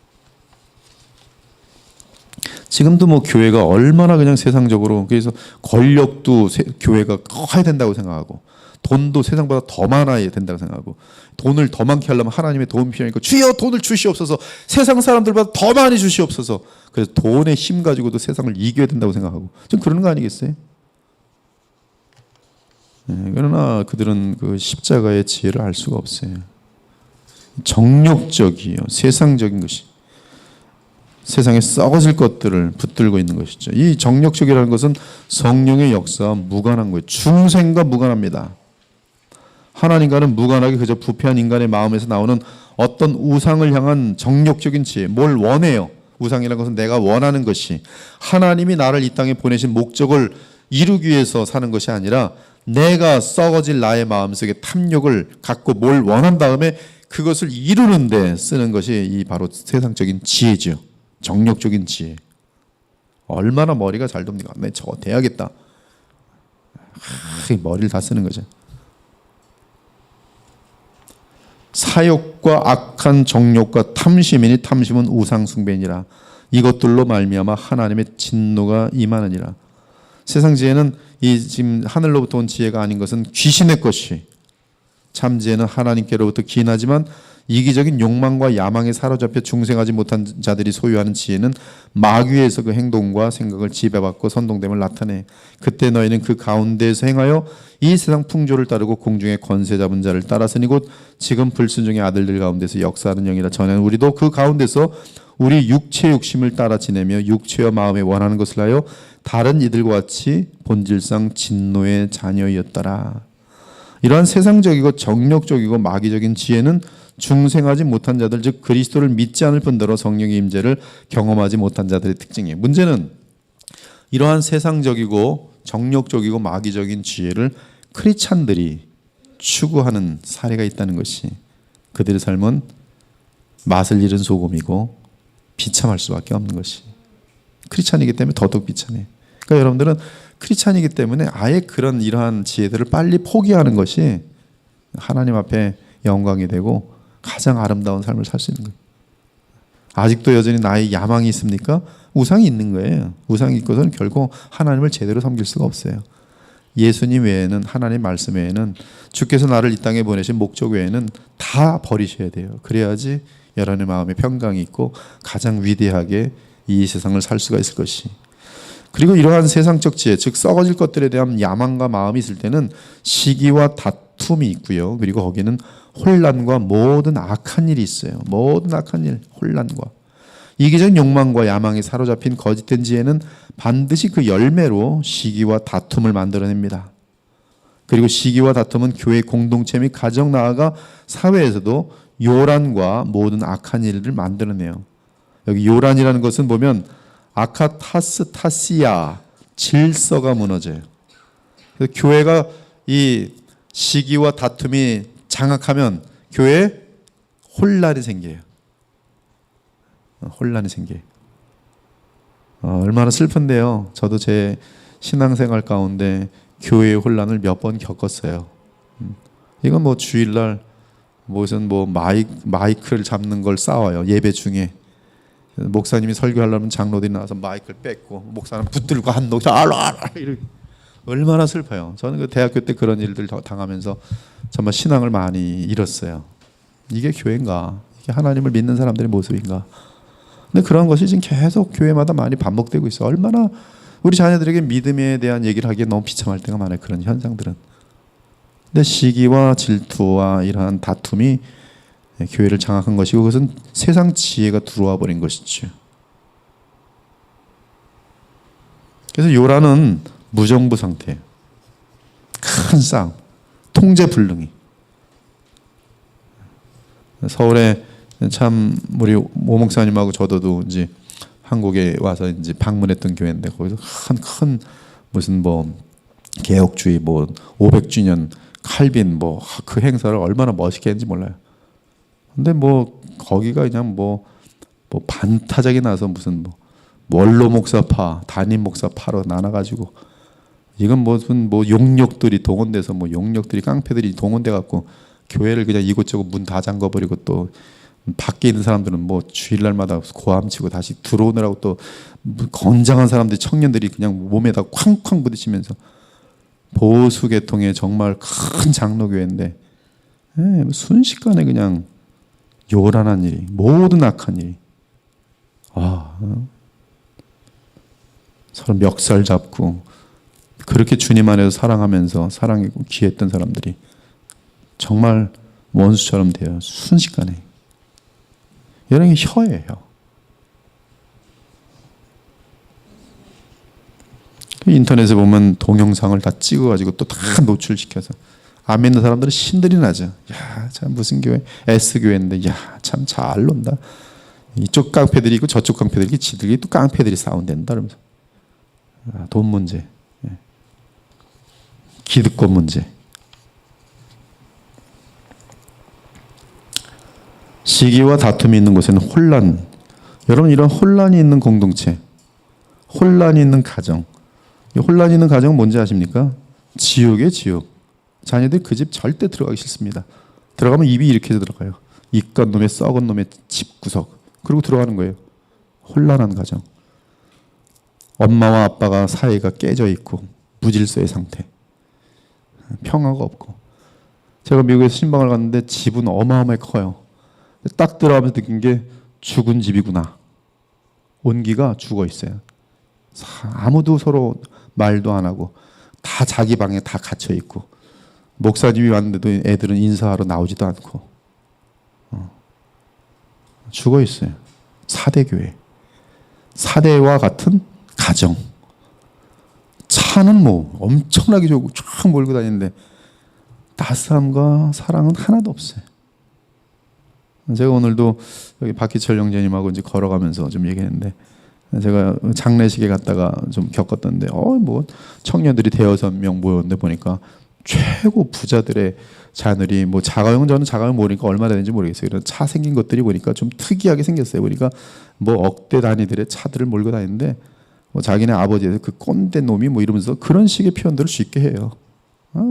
지금도 뭐 교회가 얼마나 그냥 세상적으로, 그래서 권력도 교회가 커야 된다고 생각하고 돈도 세상보다 더 많아야 된다고 생각하고 돈을 더 많게 하려면 하나님의 도움이 필요하니까 주여 돈을 주시옵소서, 세상 사람들보다 더 많이 주시옵소서. 그래서 돈의 힘 가지고도 세상을 이겨야 된다고 생각하고 좀 그런 거 아니겠어요? 그러나 그들은 그 십자가의 지혜를 알 수가 없어요. 정욕적이요, 세상적인 것이, 세상에 썩어질 것들을 붙들고 있는 것이죠. 이 정욕적이라는 것은 성령의 역사와 무관한 거예요. 중생과 무관합니다. 하나님과는 무관하게 그저 부패한 인간의 마음에서 나오는 어떤 우상을 향한 정욕적인 지혜, 뭘 원해요. 우상이라는 것은 내가 원하는 것이, 하나님이 나를 이 땅에 보내신 목적을 이루기 위해서 사는 것이 아니라 내가 썩어질 나의 마음속에 탐욕을 갖고 뭘 원한 다음에 그것을 이루는 데 쓰는 것이 이 바로 세상적인 지혜죠. 정욕적인 지혜. 얼마나 머리가 잘 돕니까? 내 저거 돼야겠다. 머리를 다 쓰는 거죠. 사욕과 악한 정욕과 탐심이니 탐심은 우상 숭배니라. 이것들로 말미암아 하나님의 진노가 임하느니라. 세상 지혜는 이 지금 하늘로부터 온 지혜가 아닌 것은 귀신의 것이, 참 지혜는 하나님께로부터 기인하지만 이기적인 욕망과 야망에 사로잡혀 중생하지 못한 자들이 소유하는 지혜는 마귀에서 그 행동과 생각을 지배받고 선동됨을 나타내. 그때 너희는 그 가운데에서 행하여 이 세상 풍조를 따르고 공중의 권세 잡은 자를 따라서니 곧 지금 불순종의 아들들 가운데서 역사하는 영이라. 전에는 우리도 그 가운데서 우리 육체의 욕심을 따라 지내며 육체와 마음에 원하는 것을 하여 다른 이들과 같이 본질상 진노의 자녀였더라. 이러한 세상적이고 정력적이고 마귀적인 지혜는 중생하지 못한 자들, 즉 그리스도를 믿지 않을 뿐더러 성령의 임재를 경험하지 못한 자들의 특징이에요. 문제는 이러한 세상적이고 정력적이고 마귀적인 지혜를 크리스찬들이 추구하는 사례가 있다는 것이, 그들의 삶은 맛을 잃은 소금이고 비참할 수밖에 없는 것이, 크리스찬이기 때문에 더더욱 비참해. 그러니까 여러분들은 크리스찬이기 때문에 아예 그런 이러한 지혜들을 빨리 포기하는 것이 하나님 앞에 영광이 되고 가장 아름다운 삶을 살 수 있는 거예요. 아직도 여전히 나의 야망이 있습니까? 우상이 있는 거예요. 우상이 있고서는 결국 하나님을 제대로 섬길 수가 없어요. 예수님 외에는, 하나님 말씀 외에는, 주께서 나를 이 땅에 보내신 목적 외에는 다 버리셔야 돼요. 그래야지 여러분의 마음에 평강이 있고 가장 위대하게 이 세상을 살 수가 있을 것이. 그리고 이러한 세상적 지혜, 즉 썩어질 것들에 대한 야망과 마음이 있을 때는 시기와 다툼이 있고요. 그리고 거기는 혼란과 모든 악한 일이 있어요. 모든 악한 일, 혼란과 이기적 욕망과 야망에 사로잡힌 거짓된 지혜는 반드시 그 열매로 시기와 다툼을 만들어냅니다. 그리고 시기와 다툼은 교회 공동체 및 가정 나아가 사회에서도 요란과 모든 악한 일을 만들어내요. 여기 요란이라는 것은 보면 아카타스타시아, 질서가 무너져요. 그래서 교회가 이 시기와 다툼이 장악하면 교회에 혼란이 생겨요. 혼란이 생겨요. 얼마나 슬픈데요. 저도 제 신앙생활 가운데 교회의 혼란을 몇 번 겪었어요. 이건 뭐 주일날 무슨 뭐 마이크를 잡는 걸 싸워요. 예배 중에. 목사님이 설교하려면 장로들이 나와서 마이크를 뺏고 목사는 붙들고 한 녹 알아 이렇게. 얼마나 슬퍼요. 저는 그 대학교 때 그런 일들 당하면서 정말 신앙을 많이 잃었어요. 이게 교회인가? 이게 하나님을 믿는 사람들의 모습인가? 근데 그런 것이 지금 계속 교회마다 많이 반복되고 있어. 얼마나 우리 자녀들에게 믿음에 대한 얘기를 하기에 너무 비참할 때가 많아요. 그런 현상들은. 근데 시기와 질투와 이러한 다툼이 교회를 장악한 것이고, 그것은 세상 지혜가 들어와 버린 것이죠. 그래서 요란은 무정부 상태예요. 큰 싸움, 통제불능이. 서울에 참 우리 모 목사님하고 저도 이제 한국에 와서 이제 방문했던 교회인데, 거기서 큰 무슨 뭐 개혁주의 뭐 500주년 칼빈 뭐 그 행사를 얼마나 멋있게 했는지 몰라요. 근데 뭐 거기가 그냥 뭐 반타작이 나서 무슨 뭐 원로 목사파, 담임 목사파로 나눠가지고, 이건 무슨 뭐 용력들이 동원돼서 뭐 용력들이 깡패들이 동원돼 갖고 교회를 그냥 이곳저곳 문 다 잠궈버리고, 또 밖에 있는 사람들은 뭐 주일날마다 고함치고 다시 들어오느라고 또 건장한 사람들이, 청년들이 그냥 몸에다 쾅쾅 부딪히면서, 보수 계통의 정말 큰 장로교회인데 순식간에 그냥 요란한 일이, 모든 악한 일이, 서로 멱살 잡고 그렇게 주님 안에서 사랑하면서 사랑하고 귀했던 사람들이 정말 원수처럼 돼요. 순식간에. 이런 게 혀예요. 인터넷에 보면 동영상을 다 찍어가지고 또 다 노출시켜서 안 믿는 사람들은 신들이 나죠. 야, 참 무슨 교회? S교회인데, 야, 참 잘 논다. 이쪽 깡패들이 있고 저쪽 깡패들이 있고 지들이 또 깡패들이 싸운댄다. 그러면서 돈 문제, 기득권 문제. 시기와 다툼이 있는 곳에는 혼란. 여러분, 이런 혼란이 있는 공동체, 혼란이 있는 가정. 이 혼란이 있는 가정은 뭔지 아십니까? 지옥이에요, 지옥. 자녀들이 그 집 절대 들어가기 싫습니다. 들어가면 입이 이렇게 들어가요. 이깟 놈의 썩은 놈의 집구석. 그리고 들어가는 거예요. 혼란한 가정. 엄마와 아빠가 사이가 깨져 있고 무질서의 상태. 평화가 없고. 제가 미국에서 신방을 갔는데 집은 어마어마하게 커요. 딱 들어가면서 느낀 게 죽은 집이구나. 온기가 죽어 있어요. 아무도 서로 말도 안 하고 다 자기 방에 다 갇혀 있고 목사님이 왔는데도 애들은 인사하러 나오지도 않고 죽어 있어요. 사대교회. 사대와 같은 가정. 차는 뭐 엄청나게 좋고 쫙 몰고 다니는데 따스함과 사랑은 하나도 없어요. 제가 오늘도 여기 박희철 형제님하고 이제 걸어가면서 좀 얘기했는데 제가 장례식에 갔다가 좀 겪었던데 뭐 청년들이 대여섯 명 모였는데 보니까 최고 부자들의 자녀들이 뭐 자가용, 저는 자가용 모르니까 얼마 되는지 모르겠어요. 그런 차 생긴 것들이 보니까 좀 특이하게 생겼어요. 보니까 뭐 억대 단위들의 차들을 몰고 다니는데 뭐 자기네 아버지의 그 꼰대 놈이 뭐 이러면서 그런 식의 표현들을 쉽게 해요.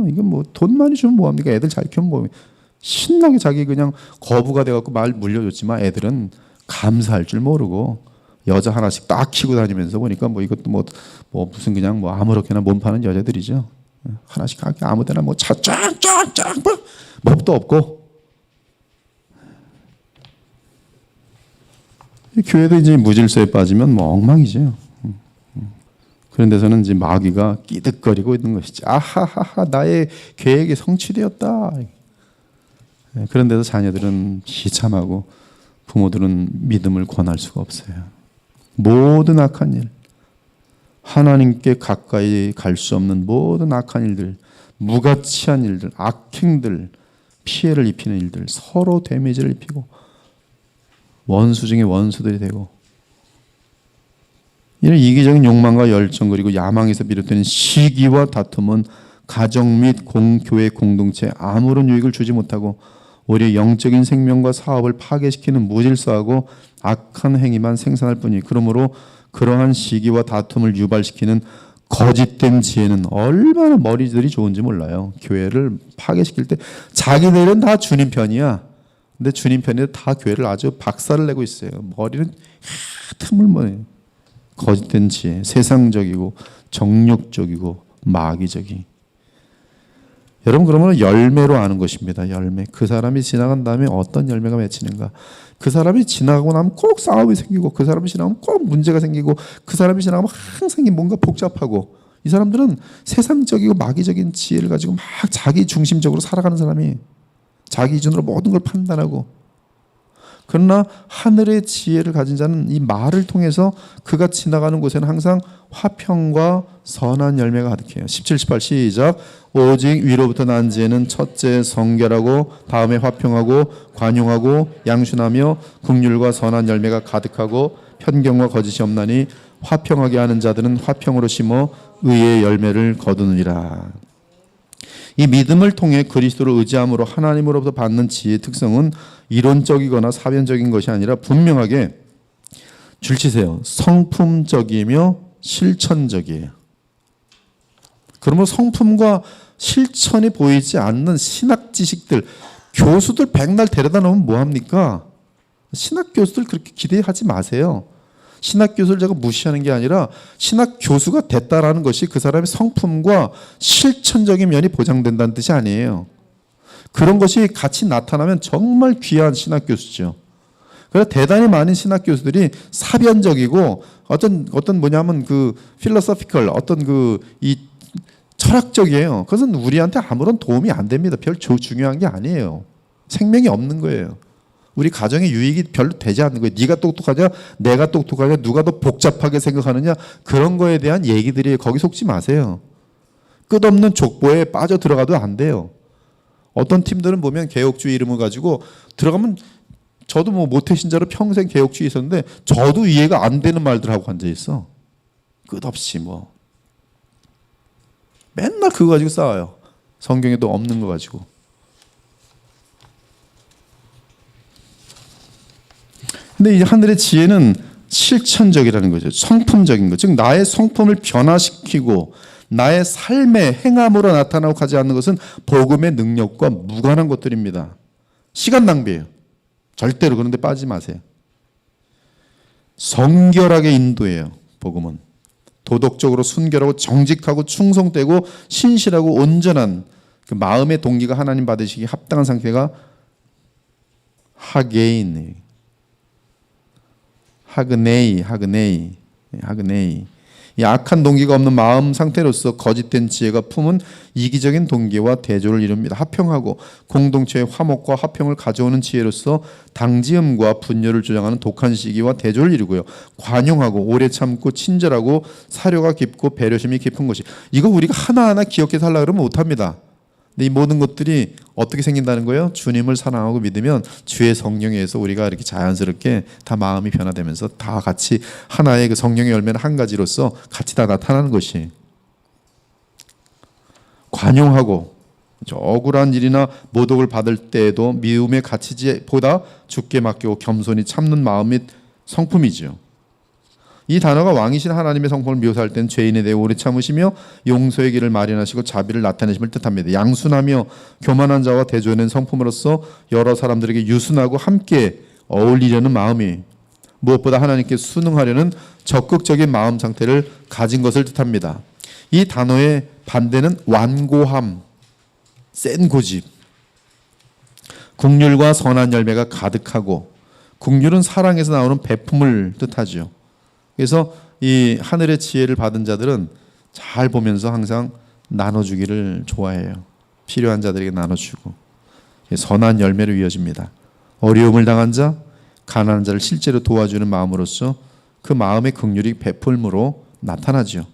이건 뭐 돈 많이 주면 뭐합니까? 애들 잘 키우면 뭐 신나게 자기 그냥 거부가 돼갖고 말 물려줬지만 애들은 감사할 줄 모르고 여자 하나씩 딱 키고 다니면서 보니까 뭐 이것도 뭐 무슨 그냥 뭐 아무렇게나 몸 파는 여자들이죠. 하나씩 아무데나 뭐 차 쫙쫙쫙 뭐 몹도 없고. 교회도 이제 무질서에 빠지면 뭐 엉망이죠. 그런 데서는 이제 마귀가 끼득거리고 있는 것이죠. 아하하하, 나의 계획이 성취되었다. 그런 데서 자녀들은 비참하고 부모들은 믿음을 권할 수가 없어요. 모든 악한 일, 하나님께 가까이 갈 수 없는 모든 악한 일들, 무가치한 일들, 악행들, 피해를 입히는 일들, 서로 데미지를 입히고 원수 중에 원수들이 되고 이런 이기적인 욕망과 열정 그리고 야망에서 비롯되는 시기와 다툼은 가정 및 교회 공동체에 아무런 유익을 주지 못하고 오히려 영적인 생명과 사업을 파괴시키는 무질서하고 악한 행위만 생산할 뿐이. 그러므로 그러한 시기와 다툼을 유발시키는 거짓된 지혜는 얼마나 머리들이 좋은지 몰라요. 교회를 파괴시킬 때 자기들은 다 주님 편이야. 근데 주님 편인데 다 교회를 아주 박살을 내고 있어요. 머리는 틈을 뭐 거짓된 지혜, 세상적이고 정욕적이고 마귀적이. 여러분 그러면 열매로 아는 것입니다. 열매. 그 사람이 지나간 다음에 어떤 열매가 맺히는가. 그 사람이 지나가고 나면 꼭 싸움이 생기고 그 사람이 지나가면 꼭 문제가 생기고 그 사람이 지나가면 항상 뭔가 복잡하고 이 사람들은 세상적이고 마귀적인 지혜를 가지고 막 자기 중심적으로 살아가는 사람이 자기 기준으로 모든 걸 판단하고 그러나 하늘의 지혜를 가진 자는 이 말을 통해서 그가 지나가는 곳에는 항상 화평과 선한 열매가 가득해요. 17, 18 시작. 오직 위로부터 난 지혜는 첫째 성결하고 다음에 화평하고 관용하고 양순하며 긍휼과 선한 열매가 가득하고 편견과 거짓이 없나니 화평하게 하는 자들은 화평으로 심어 의의 열매를 거두느니라. 이 믿음을 통해 그리스도를 의지함으로 하나님으로부터 받는 지혜의 특성은 이론적이거나 사변적인 것이 아니라 분명하게 줄치세요. 성품적이며 실천적이에요. 그러면 성품과 실천이 보이지 않는 신학 지식들, 교수들 백날 데려다 놓으면 뭐합니까? 신학 교수들 그렇게 기대하지 마세요. 신학 교수를 제가 무시하는 게 아니라 신학 교수가 됐다라는 것이 그 사람의 성품과 실천적인 면이 보장된다는 뜻이 아니에요. 그런 것이 같이 나타나면 정말 귀한 신학 교수죠. 그래서 대단히 많은 신학 교수들이 사변적이고 어떤 뭐냐면 그 필로소피컬 어떤 이 철학적이에요. 그것은 우리한테 아무런 도움이 안 됩니다. 별 중요한 게 아니에요. 생명이 없는 거예요. 우리 가정의 유익이 별로 되지 않는 거예요. 네가 똑똑하냐, 내가 똑똑하냐, 누가 더 복잡하게 생각하느냐 그런 거에 대한 얘기들이 거기 속지 마세요. 끝없는 족보에 빠져 들어가도 안 돼요. 어떤 팀들은 보면 개혁주의 이름을 가지고 들어가면 저도 뭐 모태신자로 평생 개혁주의 있었는데 저도 이해가 안 되는 말들 하고 앉아 있어. 끝없이 뭐 맨날 그거 가지고 싸워요. 성경에도 없는 거 가지고. 근데 이 하늘의 지혜는 실천적이라는 거죠. 성품적인 것. 즉 나의 성품을 변화시키고 나의 삶의 행함으로 나타나고 가지 않는 것은 복음의 능력과 무관한 것들입니다. 시간 낭비예요. 절대로 그런 데 빠지지 마세요. 성결하게 인도해요. 복음은. 도덕적으로 순결하고 정직하고 충성되고 신실하고 온전한 그 마음의 동기가 하나님 받으시기 합당한 상태가 하게인, 하그네이. 이 악한 동기가 없는 마음 상태로서 거짓된 지혜가 품은 이기적인 동기와 대조를 이룹니다. 하평하고 공동체의 화목과 화평을 가져오는 지혜로서 당지음과 분열을 조장하는 독한 시기와 대조를 이루고요. 관용하고 오래 참고 친절하고 사려가 깊고 배려심이 깊은 것이, 이거 우리가 하나하나 기억해서 하려고 그러면 못합니다. 근데 이 모든 것들이 어떻게 생긴다는 거예요? 주님을 사랑하고 믿으면 주의 성령에 의해서 우리가 이렇게 자연스럽게 다 마음이 변화되면서 다 같이 하나의 그 성령의 열매는 한 가지로서 같이 다 나타나는 것이, 관용하고 억울한 일이나 모독을 받을 때에도 미움의 가치보다 주께 맡기고 겸손히 참는 마음 및 성품이지요. 이 단어가 왕이신 하나님의 성품을 묘사할 때는 죄인에 대해 오래 참으시며 용서의 길을 마련하시고 자비를 나타내심을 뜻합니다. 양순하며 교만한 자와 대조해낸 성품으로서 여러 사람들에게 유순하고 함께 어울리려는 마음이, 무엇보다 하나님께 순응하려는 적극적인 마음 상태를 가진 것을 뜻합니다. 이 단어의 반대는 완고함, 센 고집. 긍휼과 선한 열매가 가득하고, 긍휼은 사랑에서 나오는 배품을 뜻하죠. 그래서 이 하늘의 지혜를 받은 자들은 잘 보면서 항상 나눠주기를 좋아해요. 필요한 자들에게 나눠주고 선한 열매로 이어집니다. 어려움을 당한 자, 가난한 자를 실제로 도와주는 마음으로써 그 마음의 긍휼이 베풀므로 나타나죠.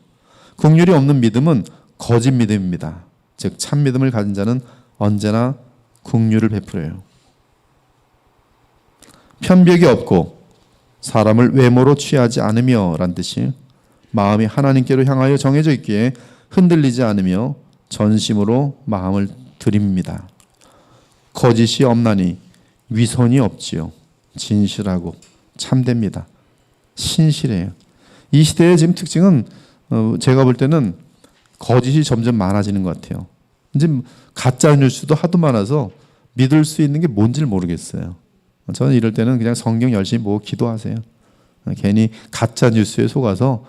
긍휼이 없는 믿음은 거짓 믿음입니다. 즉 참 믿음을 가진 자는 언제나 긍휼을 베풀어요. 편벽이 없고 사람을 외모로 취하지 않으며 란 뜻이, 마음이 하나님께로 향하여 정해져 있기에 흔들리지 않으며 전심으로 마음을 드립니다. 거짓이 없나니 위선이 없지요. 진실하고 참됩니다. 신실해요. 이 시대의 지금 특징은 제가 볼 때는 거짓이 점점 많아지는 것 같아요. 이제 가짜 뉴스도 하도 많아서 믿을 수 있는 게 뭔지를 모르겠어요. 저는 이럴 때는 그냥 성경 열심히 보고 기도하세요. 괜히 가짜 뉴스에 속아서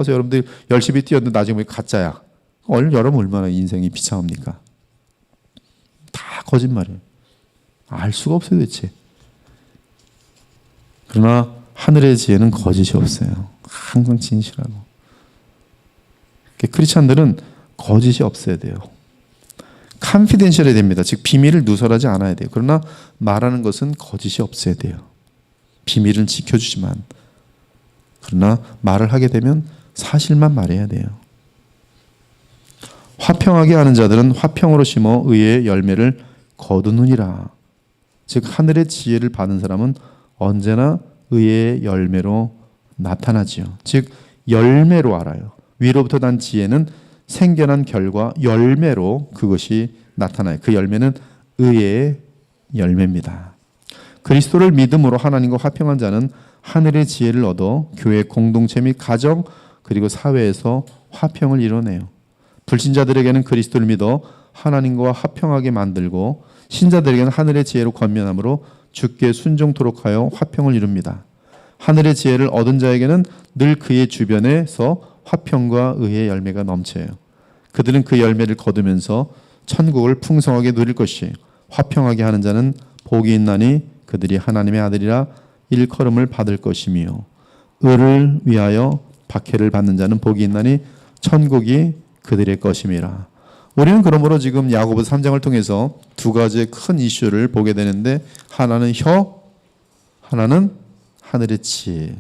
여러분들 열심히 뛰었는데 나중에 보면 가짜야. 여러분 얼마나 인생이 비참합니까? 다 거짓말이에요. 알 수가 없어요 대체. 그러나 하늘의 지혜는 거짓이 없어요. 항상 진실하고. 크리스찬들은 거짓이 없어야 돼요. 컨피덴셜해야 됩니다. 즉 비밀을 누설하지 않아야 돼요. 그러나 말하는 것은 거짓이 없어야 돼요. 비밀은 지켜주지만, 그러나 말을 하게 되면 사실만 말해야 돼요. 화평하게 하는 자들은 화평으로 심어 의의 열매를 거두느니라. 즉 하늘의 지혜를 받은 사람은 언제나 의의 열매로 나타나지요. 즉 열매로 알아요. 위로부터 난 지혜는 생겨난 결과 열매로 그것이 나타나요. 그 열매는 의의 열매입니다. 그리스도를 믿음으로 하나님과 화평한 자는 하늘의 지혜를 얻어 교회 공동체 및 가정 그리고 사회에서 화평을 이뤄내요. 불신자들에게는 그리스도를 믿어 하나님과 화평하게 만들고, 신자들에게는 하늘의 지혜로 권면함으로 주께 순종토록 하여 화평을 이룹니다. 하늘의 지혜를 얻은 자에게는 늘 그의 주변에서 화평과 의의 열매가 넘쳐요. 그들은 그 열매를 거두면서 천국을 풍성하게 누릴 것이, 화평하게 하는 자는 복이 있나니 그들이 하나님의 아들이라 일컬음을 받을 것이며, 의를 위하여 박해를 받는 자는 복이 있나니 천국이 그들의 것임이라. 우리는 그러므로 지금 야고보서 3장을 통해서 두 가지의 큰 이슈를 보게 되는데, 하나는 혀, 하나는 하늘의 지혜.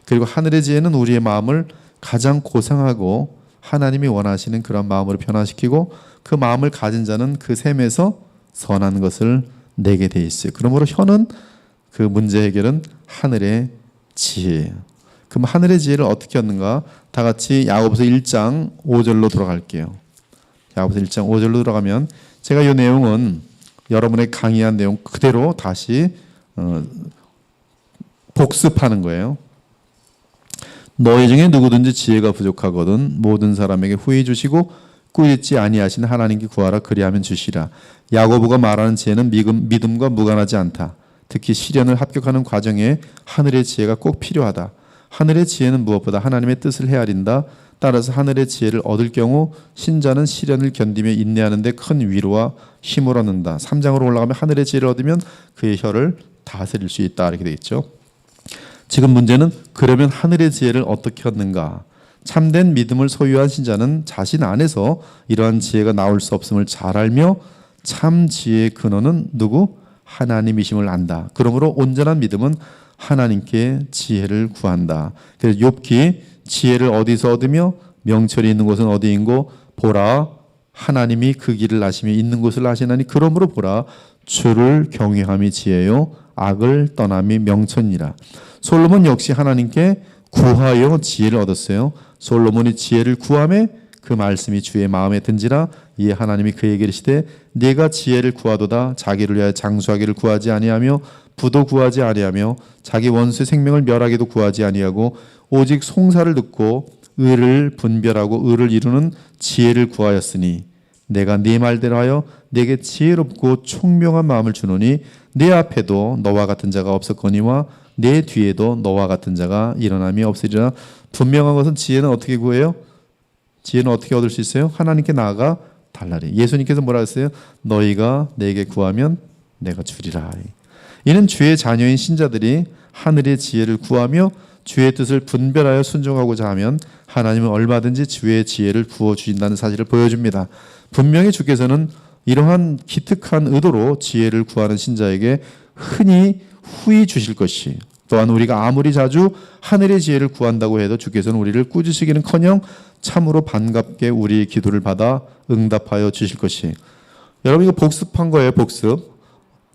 그리고 하늘의 지혜는 우리의 마음을 가장 고상하고 하나님이 원하시는 그런 마음으로 변화시키고, 그 마음을 가진 자는 그 셈에서 선한 것을 내게 돼 있어요. 그러므로 혀는 그 문제 해결은 하늘의 지혜예요. 그럼 하늘의 지혜를 어떻게 얻는가? 다 같이 야고보서 1장 5절로 돌아갈게요. 야고보서 1장 5절로 돌아가면, 제가 이 내용은 여러분의 강의한 내용 그대로 다시 복습하는 거예요. 너희 중에 누구든지 지혜가 부족하거든 모든 사람에게 후히 주시고 꾸짖지 아니하신 하나님께 구하라, 그리하면 주시라. 야고보가 말하는 지혜는 믿음과 무관하지 않다. 특히 시련을 합격하는 과정에 하늘의 지혜가 꼭 필요하다. 하늘의 지혜는 무엇보다 하나님의 뜻을 헤아린다. 따라서 하늘의 지혜를 얻을 경우 신자는 시련을 견디며 인내하는 데 큰 위로와 힘을 얻는다. 3장으로 올라가면 하늘의 지혜를 얻으면 그의 혀를 다스릴 수 있다 이렇게 되어 있죠. 지금 문제는 그러면 하늘의 지혜를 어떻게 얻는가? 참된 믿음을 소유한 신자는 자신 안에서 이러한 지혜가 나올 수 없음을 잘 알며 참 지혜의 근원은 누구? 하나님이심을 안다. 그러므로 온전한 믿음은 하나님께 지혜를 구한다. 그래서 욥기 지혜를 어디서 얻으며 명철이 있는 곳은 어디인고 보라 하나님이 그 길을 아시며 있는 곳을 아시나니 그러므로 보라 주를 경외함이 지혜요 악을 떠남이 명철이니라. 솔로몬 역시 하나님께 구하여 지혜를 얻었어요. 솔로몬이 지혜를 구하매 그 말씀이 주의 마음에 든지라. 이에 하나님이 그에게 이르시되 네가 지혜를 구하도다. 자기를 위하여 장수하기를 구하지 아니하며 부도 구하지 아니하며 자기 원수의 생명을 멸하기도 구하지 아니하고 오직 송사를 듣고 의를 분별하고 의를 이루는 지혜를 구하였으니 내가 네 말대로 하여 네게 지혜롭고 총명한 마음을 주노니 네 앞에도 너와 같은 자가 없었거니와 내 뒤에도 너와 같은 자가 일어남이 없으리라. 분명한 것은 지혜는 어떻게 구해요? 지혜는 어떻게 얻을 수 있어요? 하나님께 나아가 달라리. 예수님께서 뭐라 했어요? 너희가 내게 구하면 내가 주리라. 이는 주의 자녀인 신자들이 하늘의 지혜를 구하며 주의 뜻을 분별하여 순종하고자 하면 하나님은 얼마든지 주의 지혜를 부어주신다는 사실을 보여줍니다. 분명히 주께서는 이러한 기특한 의도로 지혜를 구하는 신자에게 흔히 후히 주실 것이, 또한 우리가 아무리 자주 하늘의 지혜를 구한다고 해도 주께서는 우리를 꾸짖으기는커녕 참으로 반갑게 우리의 기도를 받아 응답하여 주실 것이. 여러분 이거 복습한 거예요. 복습.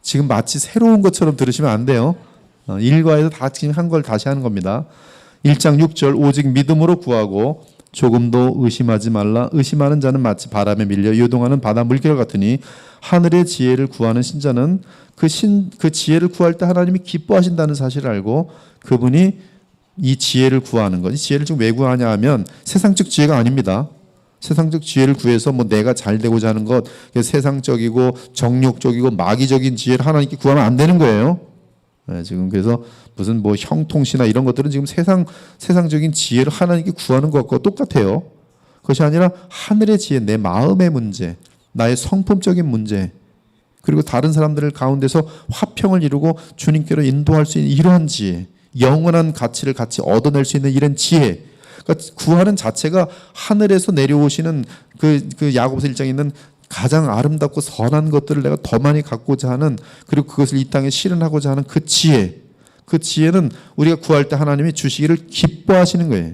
지금 마치 새로운 것처럼 들으시면 안 돼요. 일과에서 다 지금 한 걸 다시 하는 겁니다. 1장 6절 오직 믿음으로 구하고 조금도 의심하지 말라. 의심하는 자는 마치 바람에 밀려 요동하는 바다 물결 같으니 하늘의 지혜를 구하는 신자는 그 지혜를 구할 때 하나님이 기뻐하신다는 사실을 알고 그분이 이 지혜를 구하는 것. 이 지혜를 지금 왜 구하냐 하면 세상적 지혜가 아닙니다. 세상적 지혜를 구해서 뭐 내가 잘 되고자 하는 것, 세상적이고 정욕적이고 마귀적인 지혜를 하나님께 구하면 안 되는 거예요. 네, 지금 그래서 무슨 뭐 형통시나 이런 것들은 지금 세상적인 지혜를 하나님께 구하는 것과 똑같아요. 그것이 아니라 하늘의 지혜, 내 마음의 문제, 나의 성품적인 문제, 그리고 다른 사람들 가운데서 화평을 이루고 주님께로 인도할 수 있는 이러한 지혜, 영원한 가치를 같이 얻어낼 수 있는 이런 지혜. 그러니까 구하는 자체가 하늘에서 내려오시는 그 야고보서 1장에 있는 가장 아름답고 선한 것들을 내가 더 많이 갖고자 하는, 그리고 그것을 이 땅에 실현하고자 하는 그 지혜. 그 지혜는 우리가 구할 때 하나님이 주시기를 기뻐하시는 거예요.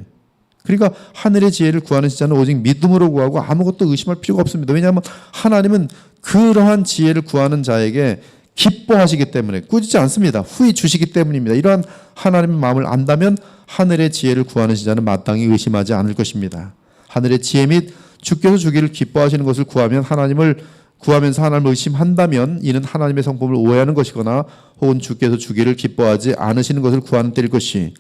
그러니까 하늘의 지혜를 구하는 신자는 오직 믿음으로 구하고 아무것도 의심할 필요가 없습니다. 왜냐하면 하나님은 그러한 지혜를 구하는 자에게 기뻐하시기 때문에, 꾸짖지 않습니다. 후히 주시기 때문입니다. 이러한 하나님의 마음을 안다면 하늘의 지혜를 구하는 신자는 마땅히 의심하지 않을 것입니다. 하늘의 지혜 및 주께서 주기를 기뻐하시는 것을 구하면 구하면서 하나님을 의심한다면 이는 하나님의 성품을 오해하는 것이거나 혹은 주께서 주기를 기뻐하지 않으시는 것을 구하는 때일 것이,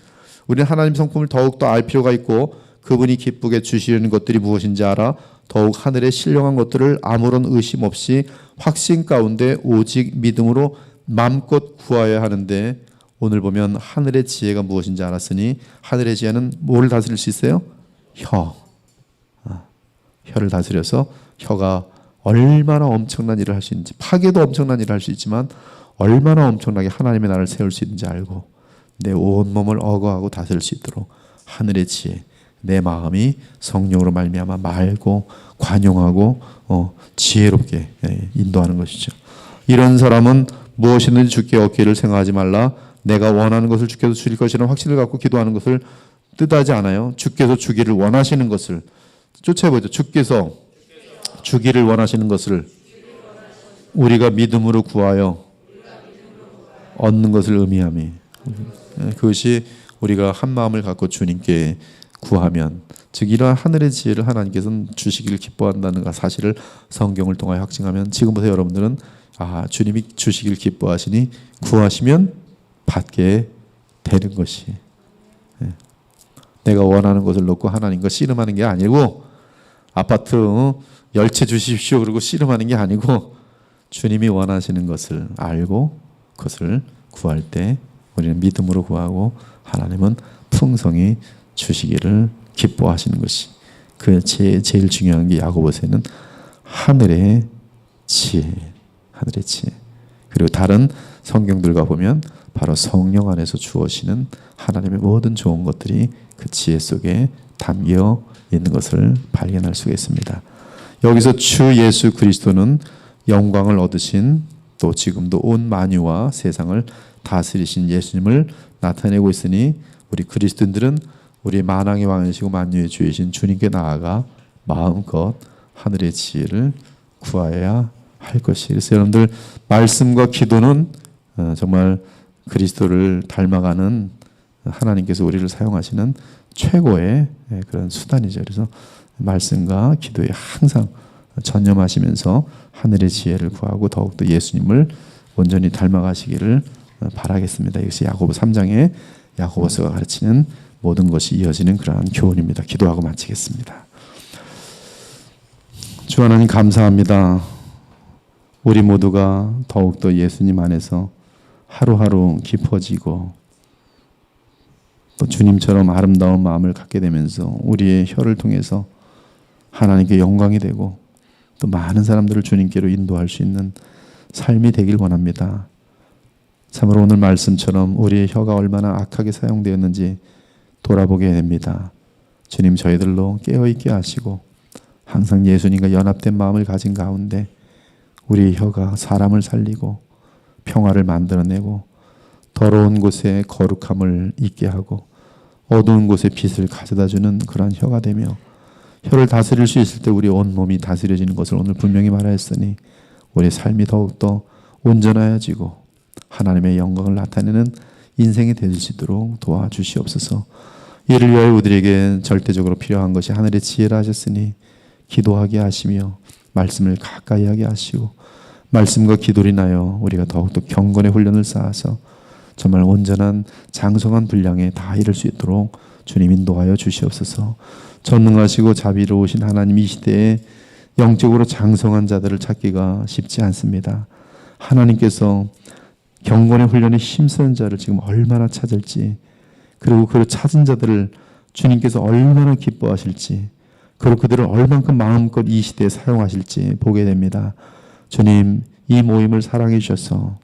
우리는 하나님의 성품을 더욱더 알 필요가 있고 그분이 기쁘게 주시려는 것들이 무엇인지 알아 더욱 하늘의 신령한 것들을 아무런 의심 없이 확신 가운데 오직 믿음으로 마음껏 구하여야 하는데, 오늘 보면 하늘의 지혜가 무엇인지 알았으니 하늘의 지혜는 뭘 다스릴 수 있어요? 혀를 다스려서 혀가 얼마나 엄청난 일을 할 수 있는지, 파괴도 엄청난 일을 할 수 있지만 얼마나 엄청나게 하나님의 나라를 세울 수 있는지 알고 내 온몸을 억어하고 다스릴 수 있도록 하늘의 지혜, 내 마음이 성령으로 말미암아 맑고 관용하고 지혜롭게 인도하는 것이죠. 이런 사람은 무엇이든지 주께 얻기를 생각하지 말라. 내가 원하는 것을 주께서 주실 것이라는 확신을 갖고 기도하는 것을 뜻하지 않아요. 주께서 주기를 원하시는 것을 쫓아보죠. 주께서 주기를 원하시는 것을 우리가 믿음으로 구하여 얻는 것을 의미함이, 그것이 우리가 한 마음을 갖고 주님께 구하면, 즉 이러한 하늘의 지혜를 하나님께서는 주시기를 기뻐한다는 사실을 성경을 통하여 확증하면 지금부터 여러분들은 주님이 주시기를 기뻐하시니 구하시면 받게 되는 것이, 내가 원하는 것을 놓고 하나님과 씨름하는 게 아니고 아파트 10채 주십시오 그러고 씨름하는 게 아니고 주님이 원하시는 것을 알고 그것을 구할 때 우리는 믿음으로 구하고 하나님은 풍성히 주시기를 기뻐하시는 것이, 제일 중요한 게 야고보서에는 하늘의 지혜, 하늘의 지혜. 그리고 다른 성경들과 보면 바로 성령 안에서 주어지는 하나님의 모든 좋은 것들이 그 지혜 속에 담겨 있는 것을 발견할 수가 있습니다. 여기서 주 예수 그리스도는 영광을 얻으신, 또 지금도 온 만유와 세상을 다스리신 예수님을 나타내고 있으니 우리 그리스도인들은 우리 만왕의 왕이시고 만유의 주이신 주님께 나아가 마음껏 하늘의 지혜를 구하여야 할 것이. 그래서 여러분들, 말씀과 기도는 정말 그리스도를 닮아가는 하나님께서 우리를 사용하시는 최고의 그런 수단이죠. 그래서 말씀과 기도에 항상 전념하시면서 하늘의 지혜를 구하고 더욱더 예수님을 온전히 닮아가시기를 바라겠습니다. 이것이 야고보 3장에 야고보서가 가르치는 모든 것이 이어지는 그러한 교훈입니다. 기도하고 마치겠습니다. 주 하나님 감사합니다. 우리 모두가 더욱더 예수님 안에서 하루하루 깊어지고 또 주님처럼 아름다운 마음을 갖게 되면서 우리의 혀를 통해서 하나님께 영광이 되고 또 많은 사람들을 주님께로 인도할 수 있는 삶이 되길 원합니다. 참으로 오늘 말씀처럼 우리의 혀가 얼마나 악하게 사용되었는지 돌아보게 됩니다. 주님, 저희들로 깨어있게 하시고 항상 예수님과 연합된 마음을 가진 가운데 우리의 혀가 사람을 살리고 평화를 만들어내고 더러운 곳에 거룩함을 있게 하고 어두운 곳에 빛을 가져다주는 그러한 혀가 되며, 혀를 다스릴 수 있을 때 우리 온몸이 다스려지는 것을 오늘 분명히 말하였으니 우리의 삶이 더욱더 온전하여지고 하나님의 영광을 나타내는 인생이 될 수 있도록 도와주시옵소서. 이를 위하여 우리에게 절대적으로 필요한 것이 하늘의 지혜라 하셨으니 기도하게 하시며 말씀을 가까이 하게 하시고 말씀과 기도로 인하여 우리가 더욱더 경건의 훈련을 쌓아서 정말 온전한 장성한 분량에 다 이를 수 있도록 주님 인도하여 주시옵소서. 전능하시고 자비로우신 하나님, 이 시대에 영적으로 장성한 자들을 찾기가 쉽지 않습니다. 하나님께서 경건의 훈련에 힘쓰는 자를 지금 얼마나 찾을지, 그리고 그 찾은 자들을 주님께서 얼마나 기뻐하실지, 그리고 그들을 얼만큼 마음껏 이 시대에 사용하실지 보게 됩니다. 주님, 이 모임을 사랑해 주셔서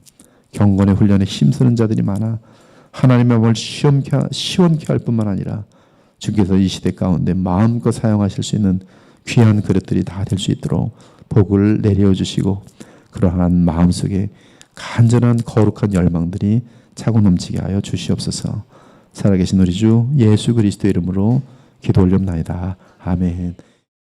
경건의 훈련에 힘쓰는 자들이 많아 하나님의 마음을 시원케 할 뿐만 아니라 주께서 이 시대 가운데 마음껏 사용하실 수 있는 귀한 그릇들이 다 될 수 있도록 복을 내려 주시고, 그러한 마음속에 간절한 거룩한 열망들이 차고 넘치게 하여 주시옵소서. 살아계신 우리 주 예수 그리스도의 이름으로 기도 올렵나이다. 아멘.